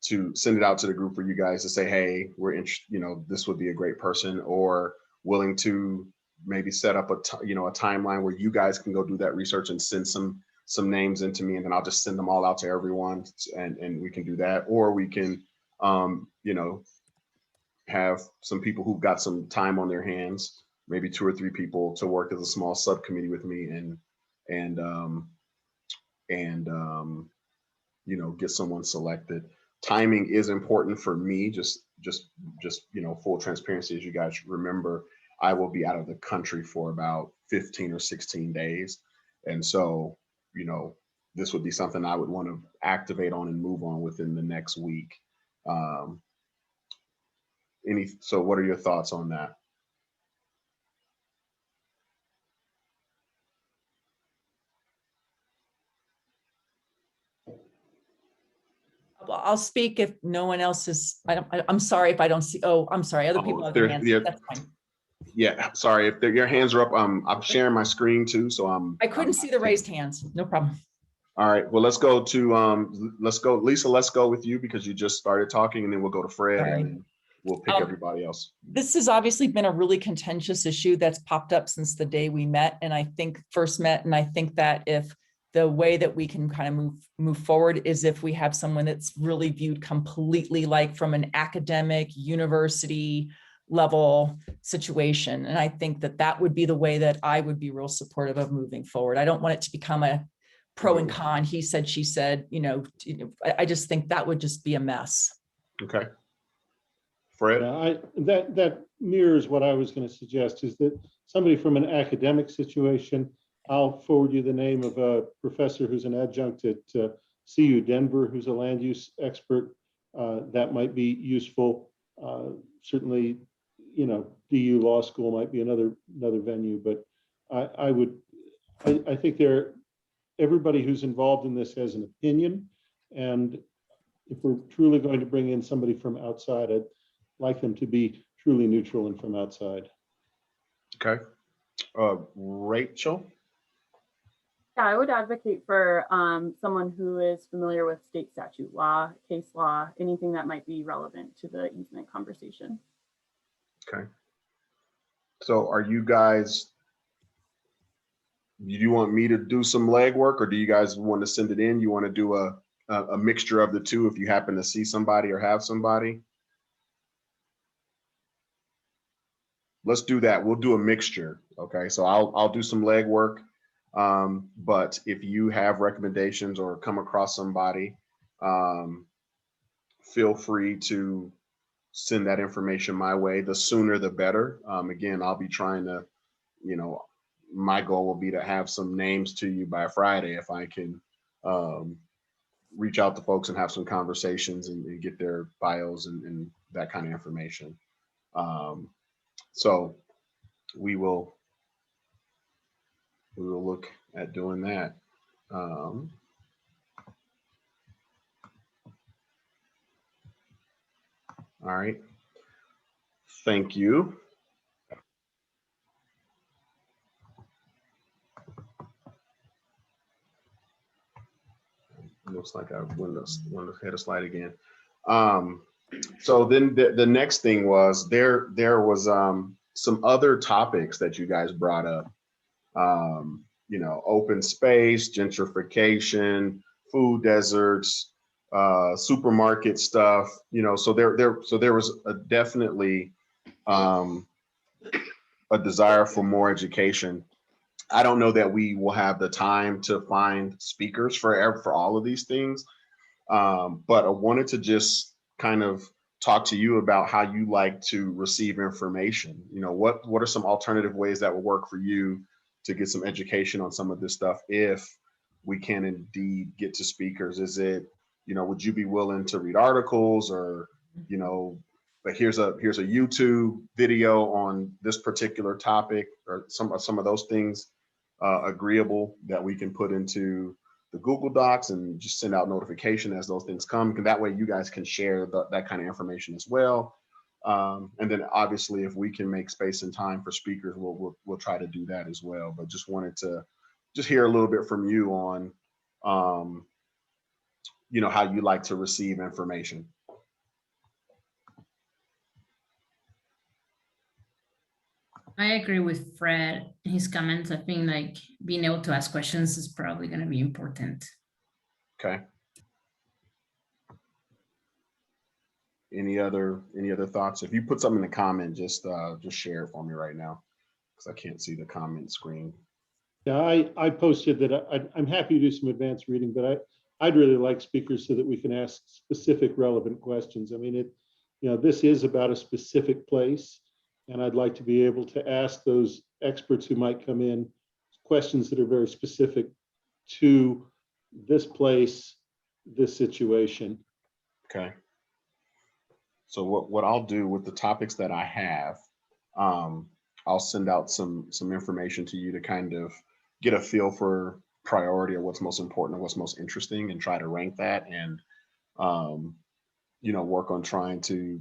to send it out to the group for you guys to say, hey, we're interested, you know, this would be a great person, or willing to maybe set up a timeline where you guys can go do that research and send some names into me, and then I'll just send them all out to everyone, and we can do that. Or we can, you know, have some people who've got some time on their hands, maybe 2 or 3 people, to work as a small subcommittee with me and you know, get someone selected. Timing is important for me. Just you know, full transparency, as you guys remember, I will be out of the country for about 15 or 16 days, and so, you know, this would be something I would want to activate on and move on within the next week. So what are your thoughts on that? Well, I'll speak if no one else is, I'm sorry if I don't see, oh, I'm sorry, other people have their hands. That's fine. Yeah, sorry, if your hands are up, I'm sharing my screen too, so I couldn't see the raised hands, no problem. All right, well, let's go, Lisa, let's go with you because you just started talking, and then we'll go to Fred, and then we'll pick everybody else. This has obviously been a really contentious issue that's popped up since the day we met, and I think first met, and I think that if the way that we can kind of move forward is if we have someone that's really viewed completely like from an academic university level situation. And I think that that would be the way that I would be real supportive of moving forward. I don't want it to become a pro and con, he said, she said, I just think that would just be a mess. Okay. Fred? Yeah, that mirrors what I was going to suggest, is that somebody from an academic situation, I'll forward you the name of a professor who's an adjunct at CU Denver, who's a land use expert. That might be useful. Certainly, DU Law School might be another venue, but I think everybody who's involved in this has an opinion, and if we're truly going to bring in somebody from outside, I'd like them to be truly neutral and from outside. Okay. Rachel? Yeah, I would advocate for someone who is familiar with state statute law, case law, anything that might be relevant to the easement conversation. Okay. So are you guys, do you want me to do some legwork, or do you guys want to send it in? You want to do a mixture of the two if you happen to see somebody or have somebody? Let's do that. We'll do a mixture. Okay. So I'll do some legwork. But if you have recommendations or come across somebody, feel free to send that information my way. The sooner the better. Again, I'll be trying to, my goal will be to have some names to you by Friday if I can reach out to folks and have some conversations and get their bios and that kind of information. So we will look at doing that. All right. Thank you. Looks like I went ahead a slide again. So then the next thing was there was some other topics that you guys brought up. Open space, gentrification, food deserts, supermarket stuff. So there was definitely a desire for more education. I don't know that we will have the time to find speakers for all of these things, but I wanted to just kind of talk to you about how you like to receive information. What are some alternative ways that will work for you to get some education on some of this stuff if we can indeed get to speakers? Is it, would you be willing to read articles, or, but here's a YouTube video on this particular topic, or some of those things agreeable that we can put into the Google Docs and just send out notification as those things come, because that way you guys can share that kind of information as well. And then obviously if we can make space and time for speakers, we'll try to do that as well. But just wanted to hear a little bit from you on, how you like to receive information. I agree with Fred, his comments. I think like being able to ask questions is probably going to be important. Okay. Any other thoughts? If you put something in the comment, just share it for me right now, because I can't see the comment screen. Yeah, I posted that I'm happy to do some advanced reading, but I'd really like speakers so that we can ask specific relevant questions. I mean, this is about a specific place, and I'd like to be able to ask those experts who might come in questions that are very specific to this place, this situation. Okay. So what I'll do with the topics that I have, I'll send out some information to you to kind of get a feel for priority or what's most important or what's most interesting, and try to rank that, and work on trying to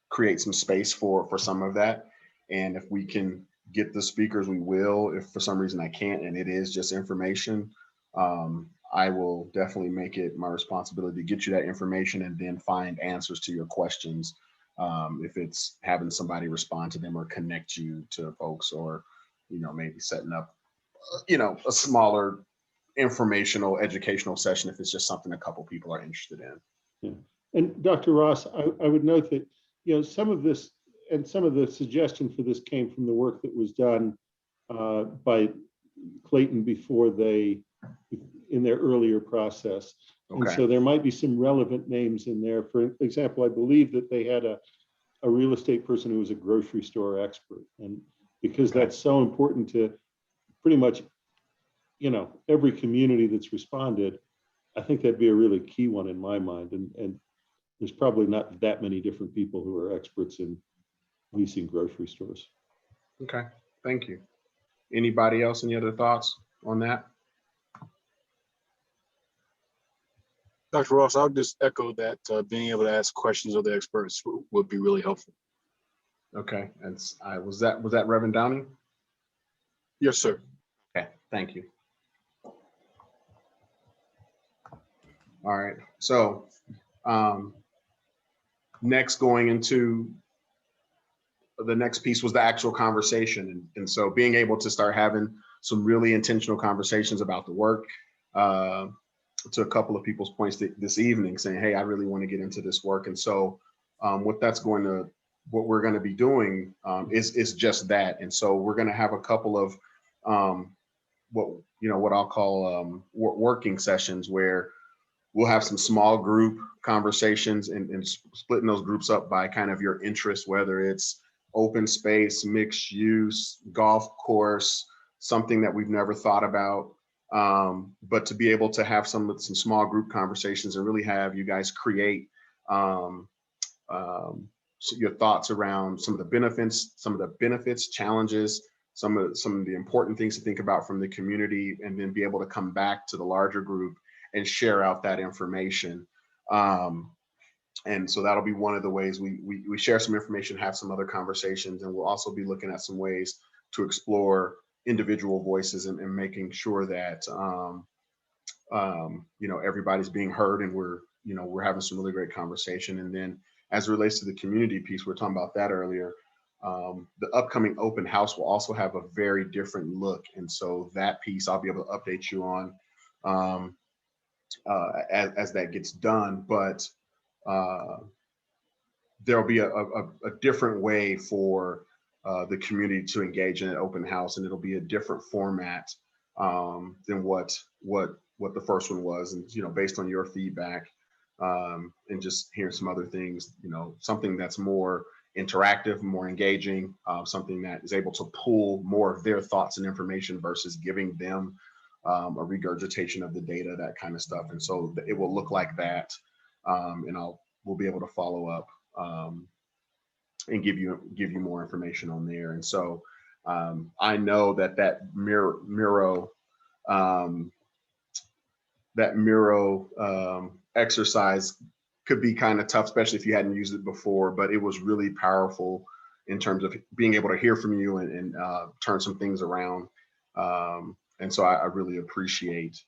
create some space for some of that. And if we can get the speakers, we will. If for some reason I can't, and it is just information, I will definitely make it my responsibility to get you that information and then find answers to your questions. If it's having somebody respond to them or connect you to folks, or, maybe setting up, a smaller informational, educational session if it's just something a couple people are interested in. Yeah. And Dr. Ross, I would note that, some of this and some of the suggestion for this came from the work that was done by Clayton before in their earlier process. And Okay. so there might be some relevant names in there. For example, I believe that they had a real estate person who was a grocery store expert. And because that's so important to pretty much, every community that's responded, I think that'd be a really key one in my mind. And there's probably not that many different people who are experts in leasing grocery stores. Okay, thank you. Anybody else, any other thoughts on that? Dr. Ross, I'll just echo that being able to ask questions of the experts would be really helpful. Okay, and was that Reverend Downing? Yes, sir. Okay, thank you. All right, so next, going into the next piece was the actual conversation. And so being able to start having some really intentional conversations about the work, to a couple of people's points this evening, saying, hey, I really want to get into this work. And so what we're going to be doing is just that. And so we're going to have a couple of what I'll call working sessions, where we'll have some small group conversations and splitting those groups up by kind of your interest, whether it's open space, mixed use, golf course, something that we've never thought about. But to be able to have some small group conversations and really have you guys create your thoughts around some of the benefits, challenges, some of the important things to think about from the community, and then be able to come back to the larger group and share out that information. And so that'll be one of the ways we share some information, have some other conversations, and we'll also be looking at some ways to explore individual voices and making sure that everybody's being heard, and we're having some really great conversation. And then as it relates to the community piece, we were talking about that earlier. The upcoming open house will also have a very different look, and so that piece I'll be able to update you on as that gets done. But there'll be a different way for the community to engage in an open house, and it'll be a different format than what the first one was. And based on your feedback and just hearing some other things, something that's more interactive, more engaging, something that is able to pull more of their thoughts and information versus giving them a regurgitation of the data, that kind of stuff. And so it will look like that, and we'll be able to follow up and give you more information on there. And so I know that Miro exercise could be kind of tough, especially if you hadn't used it before, but it was really powerful in terms of being able to hear from you and turn some things around. And so I really appreciate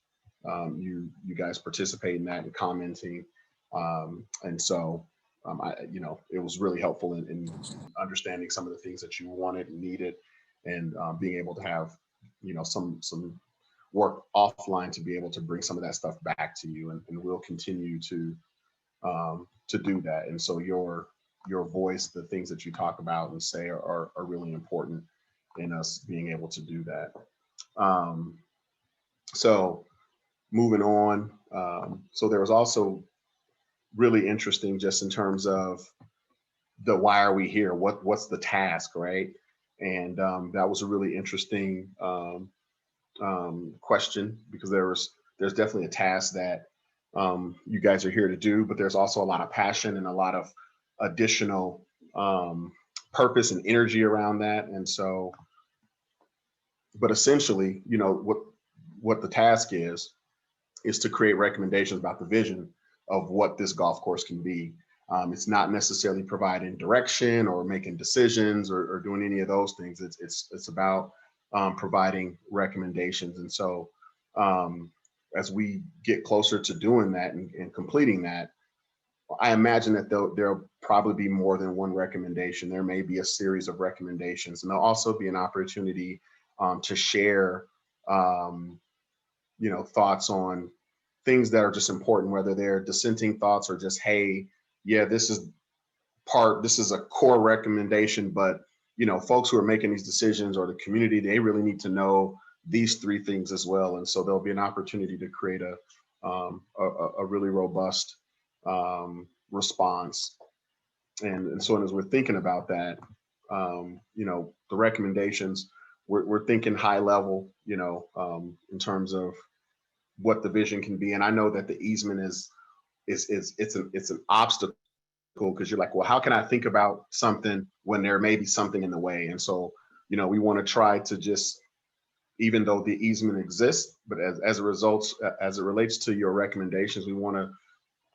you guys participating in that and commenting. And so it was really helpful in understanding some of the things that you wanted and needed, and being able to have some work offline to be able to bring some of that stuff back to you, and we'll continue to do that. And so your voice, the things that you talk about and say are really important in us being able to do that. So moving on, so there was also really interesting just in terms of the why are we here, what's the task, right? And that was a really interesting question, because there there's definitely a task that you guys are here to do, but there's also a lot of passion and a lot of additional purpose and energy around that. And so, but essentially, you know, what the task is to create recommendations about the vision of what this golf course can be. It's not necessarily providing direction or making decisions or doing any of those things. It's about providing recommendations. And so as we get closer to doing that and completing that, I imagine that there'll probably be more than one recommendation. There may be a series of recommendations, and there'll also be an opportunity to share, you know, thoughts on things that are just important, whether they're dissenting thoughts or just, hey, yeah, this is a core recommendation, but you know, folks who are making these decisions or the community, they really need to know these 3 things as well. And so there'll be an opportunity to create a really robust response. And so as we're thinking about that, you know, the recommendations, we're thinking high level, you know, in terms of what the vision can be. And I know that the easement it's an obstacle, because you're like, well, how can I think about something when there may be something in the way? And so, you know, we want to try to just, even though the easement exists, but as a result, as it relates to your recommendations, we want to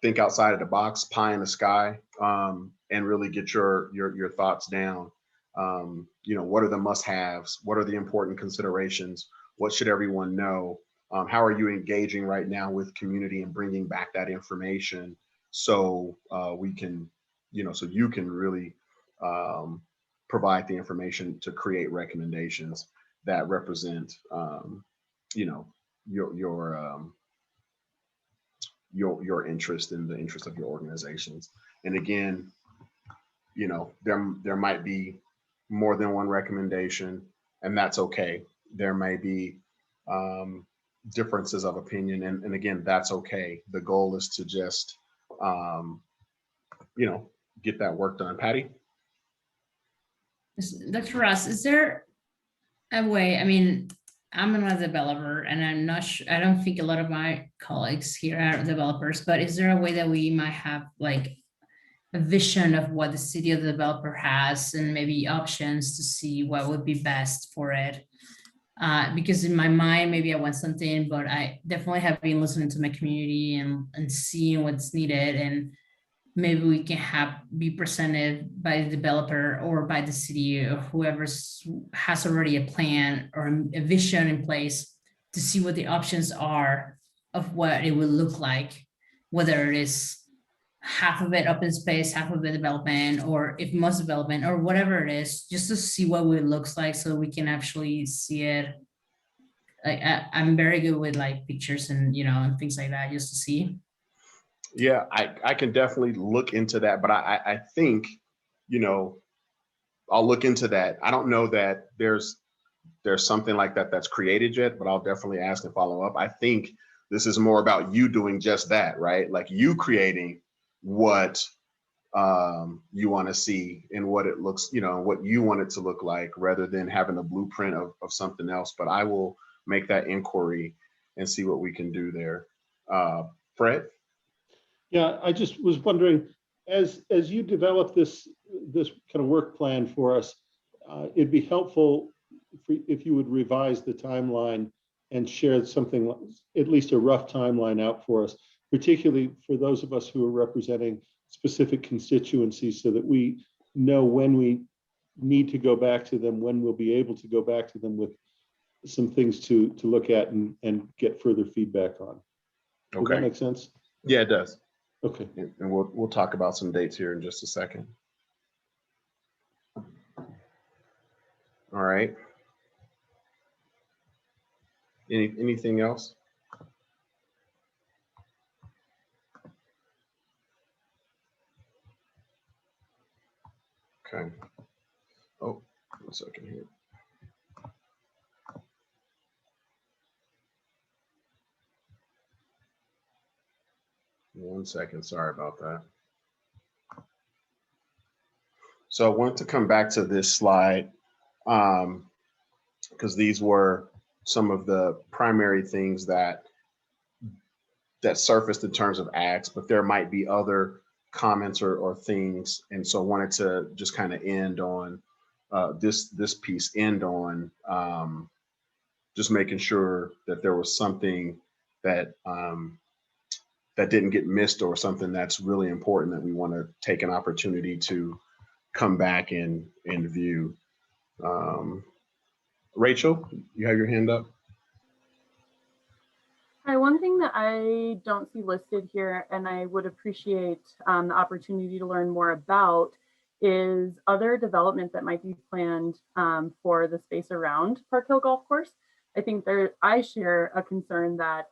think outside of the box, pie in the sky, and really get your thoughts down. You know, what are the must-haves? What are the important considerations? What should everyone know? How are you engaging right now with community and bringing back that information so we can, you know, so you can really provide the information to create recommendations that represent, you know, your interest in the interest of your organizations. And again, you know, there might be more than one recommendation, and that's okay. There may be differences of opinion, and again, that's okay. The goal is to just, you know, get that work done. Patty? Dr. Ross, is there a way, I mean, I'm not a developer and I'm not sure, I don't think a lot of my colleagues here are developers, but is there a way that we might have like a vision of what the city of the developer has and maybe options to see what would be best for it? Because in my mind, maybe I want something, but I definitely have been listening to my community and seeing what's needed, and maybe we can be presented by the developer or by the city or whoever has already a plan or a vision in place to see what the options are of what it will look like, whether it is half of it open space, half of it development, or if most development or whatever it is, just to see what it looks like so we can actually see it. Like I'm very good with like pictures and, you know, and things like that, just to see. Yeah, I can definitely look into that, but I think, you know, I'll look into that. I don't know that there's something like that that's created yet, but I'll definitely ask and follow up. I think this is more about you doing just that, right? Like you creating what you want to see and what it looks, you know, what you want it to look like, rather than having a blueprint of something else. But I will make that inquiry and see what we can do there. Fred? Yeah, I just was wondering, as you develop this kind of work plan for us, it'd be helpful if you would revise the timeline and share something, at least a rough timeline out for us, particularly for those of us who are representing specific constituencies, so that we know when we need to go back to them, when we'll be able to go back to them with some things to look at and get further feedback on. Does Okay. that make sense? Yeah, it does. Okay. And we'll talk about some dates here in just a second. All right. Anything else? Okay. Oh, 1 second here. One second, sorry about that. So I want to come back to this slide because these were some of the primary things that that surfaced in terms of acts, but there might be other comments or things. And so wanted to just kind of end on this piece, end on just making sure that there was something that that didn't get missed, or something that's really important that we want to take an opportunity to come back and view. Rachel, you have your hand up. Hi, one thing that I don't see listed here, and I would appreciate the opportunity to learn more about, is other development that might be planned for the space around Park Hill Golf Course. I think I share a concern that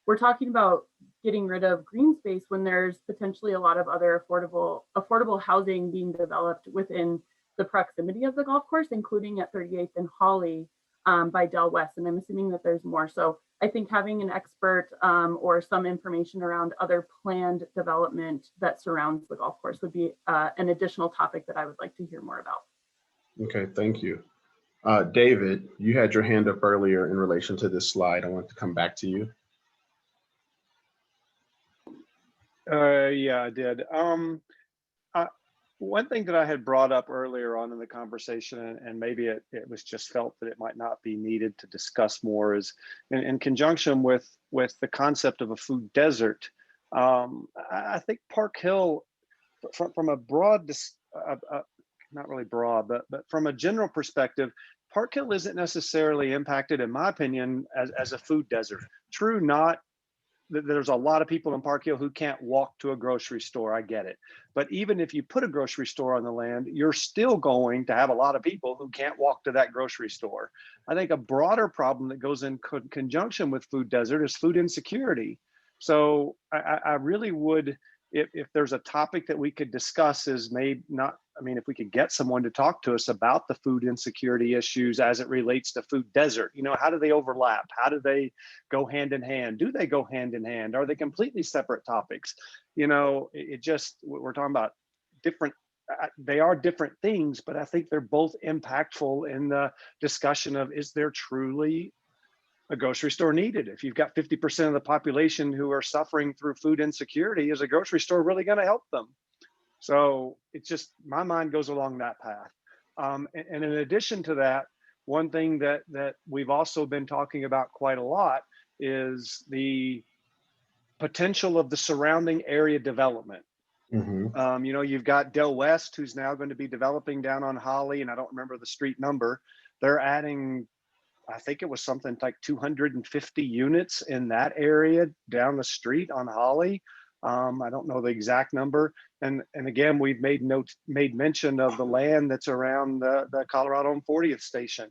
we're talking about getting rid of green space when there's potentially a lot of other affordable housing being developed within the proximity of the golf course, including at 38th and Holly by Del West. And I'm assuming that there's more. So I think having an expert or some information around other planned development that surrounds the golf course would be an additional topic that I would like to hear more about. Okay, thank you. David, you had your hand up earlier in relation to this slide. I want to come back to you. Yeah, I did. One thing that I had brought up earlier on in the conversation, and maybe it was just felt that it might not be needed to discuss more, is in conjunction with the concept of a food desert. I think Park Hill, from a broad, not really broad, but from a general perspective, Park Hill isn't necessarily impacted, in my opinion, as a food desert. True, not. There's a lot of people in Park Hill who can't walk to a grocery store. I get it. But even if you put a grocery store on the land, you're still going to have a lot of people who can't walk to that grocery store. I think a broader problem that goes in conjunction with food desert is food insecurity. So I really would, if there's a topic that we could discuss, is maybe not, I mean, if we could get someone to talk to us about the food insecurity issues as it relates to food desert, you know, how do they overlap? How do they go hand in hand? Do they go hand in hand? Are they completely separate topics? You know, we're talking about different, they are different things, but I think they're both impactful in the discussion of, is there truly a grocery store needed? If you've got 50% of the population who are suffering through food insecurity, is a grocery store really going to help them? So it's just, my mind goes along that path. And in addition to that, one thing that we've also been talking about quite a lot is the potential of the surrounding area development. You know, you've got Del West, who's now going to be developing down on Holly, and I don't remember the street number. They're adding, I think it was something like 250 units in that area down the street on Holly. I don't know the exact number. And again, we've made mention of the land that's around the Colorado and 40th station.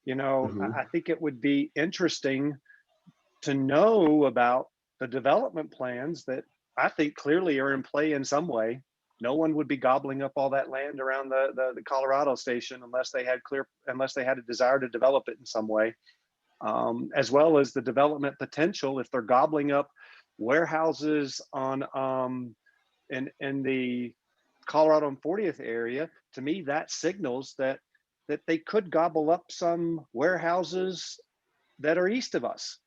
You know, I think it would be interesting to know about the development plans that I think clearly are in play in some way. No one would be gobbling up all that land around the Colorado station unless they had a desire to develop it in some way, as well as the development potential. If they're gobbling up warehouses on in the Colorado and 40th area, to me that signals that they could gobble up some warehouses that are east of us.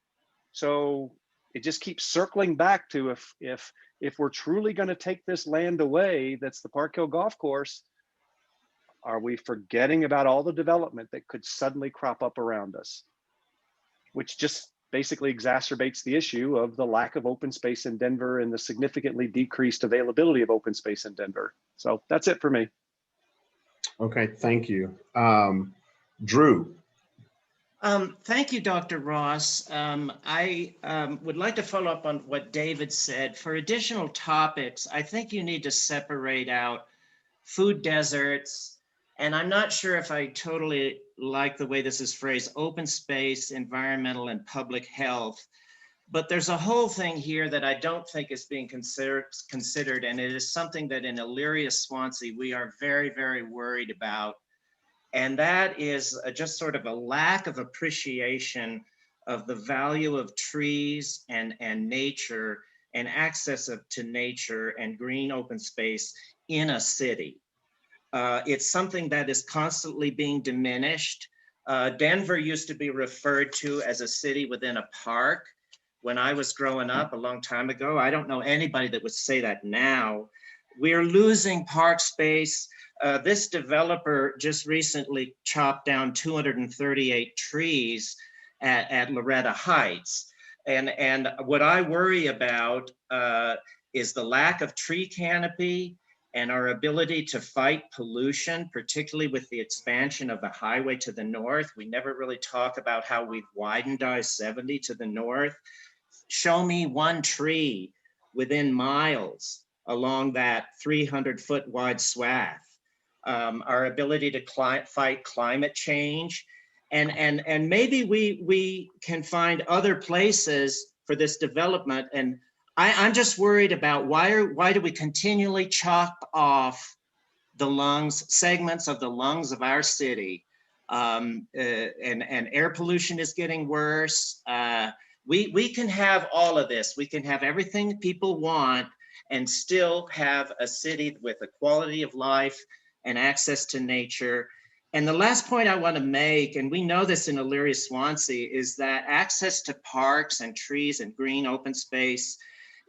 So it just keeps circling back to, if we're truly going to take this land away, that's the Park Hill Golf Course, are we forgetting about all the development that could suddenly crop up around us, which just basically exacerbates the issue of the lack of open space in Denver and the significantly decreased availability of open space in Denver. So that's it for me. Okay, thank you. Drew. Thank you, Dr. Ross. I would like to follow up on what David said. For additional topics, I think you need to separate out food deserts, and I'm not sure if I totally like the way this is phrased, open space, environmental, and public health. But there's a whole thing here that I don't think is being considered, and it is something that in Elyria, Swansea, we are very, very worried about. And that is just sort of a lack of appreciation of the value of trees and nature and access to nature and green open space in a city. It's something that is constantly being diminished. Denver used to be referred to as a city within a park. when I was growing up a long time ago. I don't know anybody that would say that now. We're losing park space. This developer just recently chopped down 238 trees at Loretta Heights. And what I worry about is the lack of tree canopy and our ability to fight pollution, particularly with the expansion of the highway to the north. We never really talk about how we've widened I-70 to the north. Show me one tree within miles along that 300-foot wide swath. Our ability to fight climate change. And maybe we can find other places for this development. And I'm just worried about why do we continually chop off the lungs, segments of the lungs of our city? And air pollution is getting worse. We can have all of this. We can have everything people want and still have a city with a quality of life and access to nature. And the last point I want to make, and we know this in Elyria-Swansea, is that access to parks and trees and green open space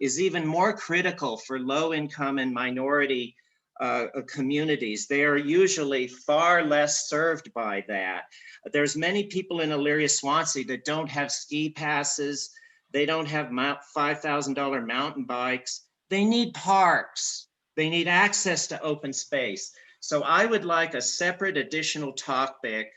is even more critical for low income and minority communities. They are usually far less served by that. There's many people in Elyria-Swansea that don't have ski passes. They don't have $5,000 mountain bikes. They need parks. They need access to open space. So I would like a separate additional topic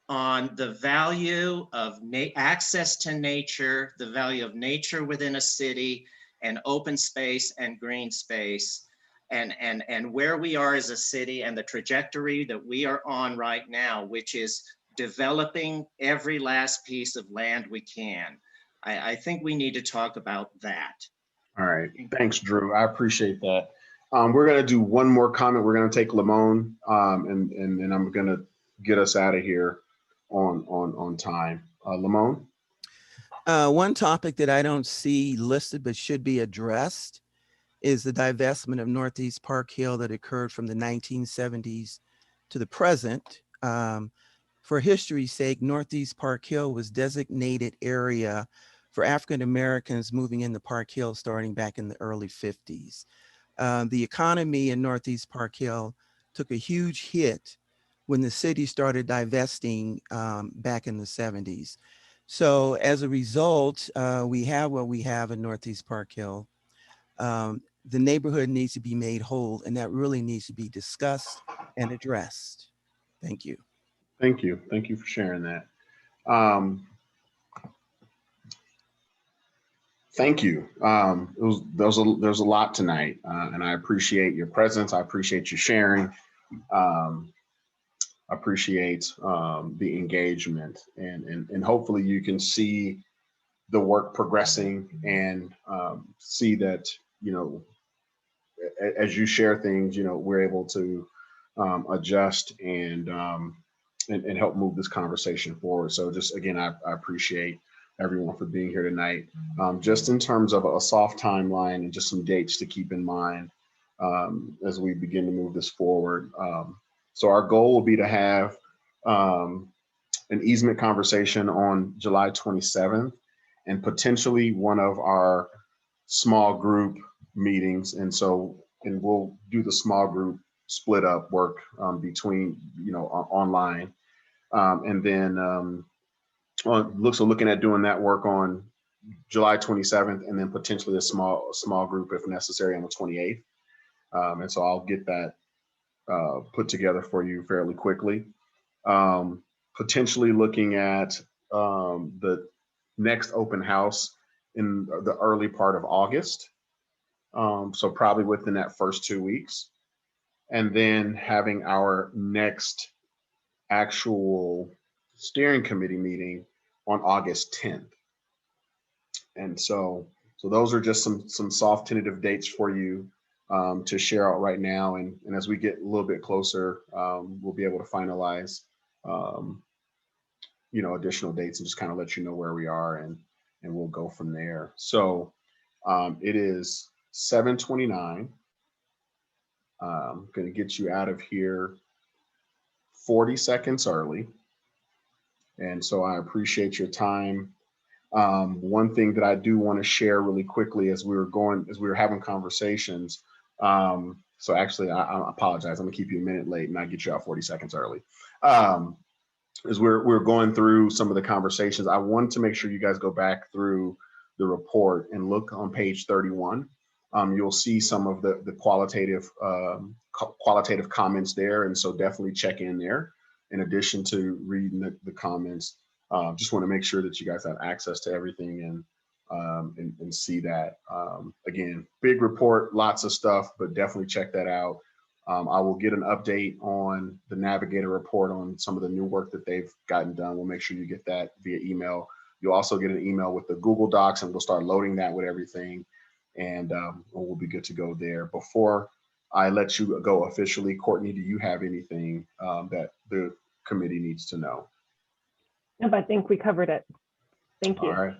on the value of access to nature, the value of nature within a city, and open space and green space, and where we are as a city and the trajectory that we are on right now, which is developing every last piece of land we can. I think we need to talk about that. All right, thanks, Drew. I appreciate that. We're going to do one more comment. We're going to take Lamone, and I'm going to get us out of here on time. Lamone? One topic that I don't see listed but should be addressed is the divestment of Northeast Park Hill that occurred from the 1970s to the present. For history's sake, Northeast Park Hill was designated area for African Americans moving into Park Hill starting back in the early 50s. The economy in Northeast Park Hill took a huge hit when the city started divesting back in the 70s. So as a result, we have what we have in Northeast Park Hill. The neighborhood needs to be made whole, and that really needs to be discussed and addressed. Thank you. Thank you. Thank you for sharing that. Thank you. There's a lot tonight, and I appreciate your presence. I appreciate you sharing. I appreciate the engagement, and hopefully you can see the work progressing and see that, you know, as you share things, you know, we're able to adjust and help move this conversation forward. So just again, I appreciate everyone for being here tonight. Just in terms of a soft timeline and just some dates to keep in mind as we begin to move this forward. So our goal will be to have an easement conversation on July 27th and potentially one of our small group meetings. And we'll do the small group split up work between, you know, online. And then looking at doing that work on July 27th, and then potentially a small group if necessary on the 28th. And so I'll get that put together for you fairly quickly. Potentially looking at the next open house in the early part of August. So probably within that first 2 weeks. And then having our next actual steering committee meeting on August 10th. And so those are just some soft tentative dates for you to share out right now. And as we get a little bit closer, we'll be able to finalize, you know, additional dates and just kind of let you know where we are, and we'll go from there. So it is 7:29. I'm going to get you out of here 40 seconds early. And so I appreciate your time One thing that I do want to share really quickly as we were having conversations. So actually, I apologize. I'm gonna keep you a minute late and I get you out 40 seconds early. As we're going through some of the conversations, I wanted to make sure you guys go back through the report and look on page 31. You'll see some of the qualitative comments there, and so definitely check in there. In addition to reading the comments, just want to make sure that you guys have access to everything and see that. Again, big report, lots of stuff, but definitely check that out. I will get an update on the Navigator report on some of the new work that they've gotten done. We'll make sure you get that via email. You'll also get an email with the Google Docs, and we'll start loading that with everything, and we'll be good to go there. Before I let you go officially, Courtney, do you have anything that the committee needs to know? No, but I think we covered it. Thank you. All right.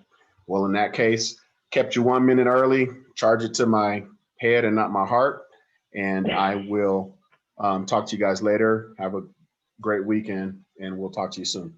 Well, in that case, kept you 1 minute early, charge it to my head and not my heart. And I will talk to you guys later. Have a great weekend, and we'll talk to you soon.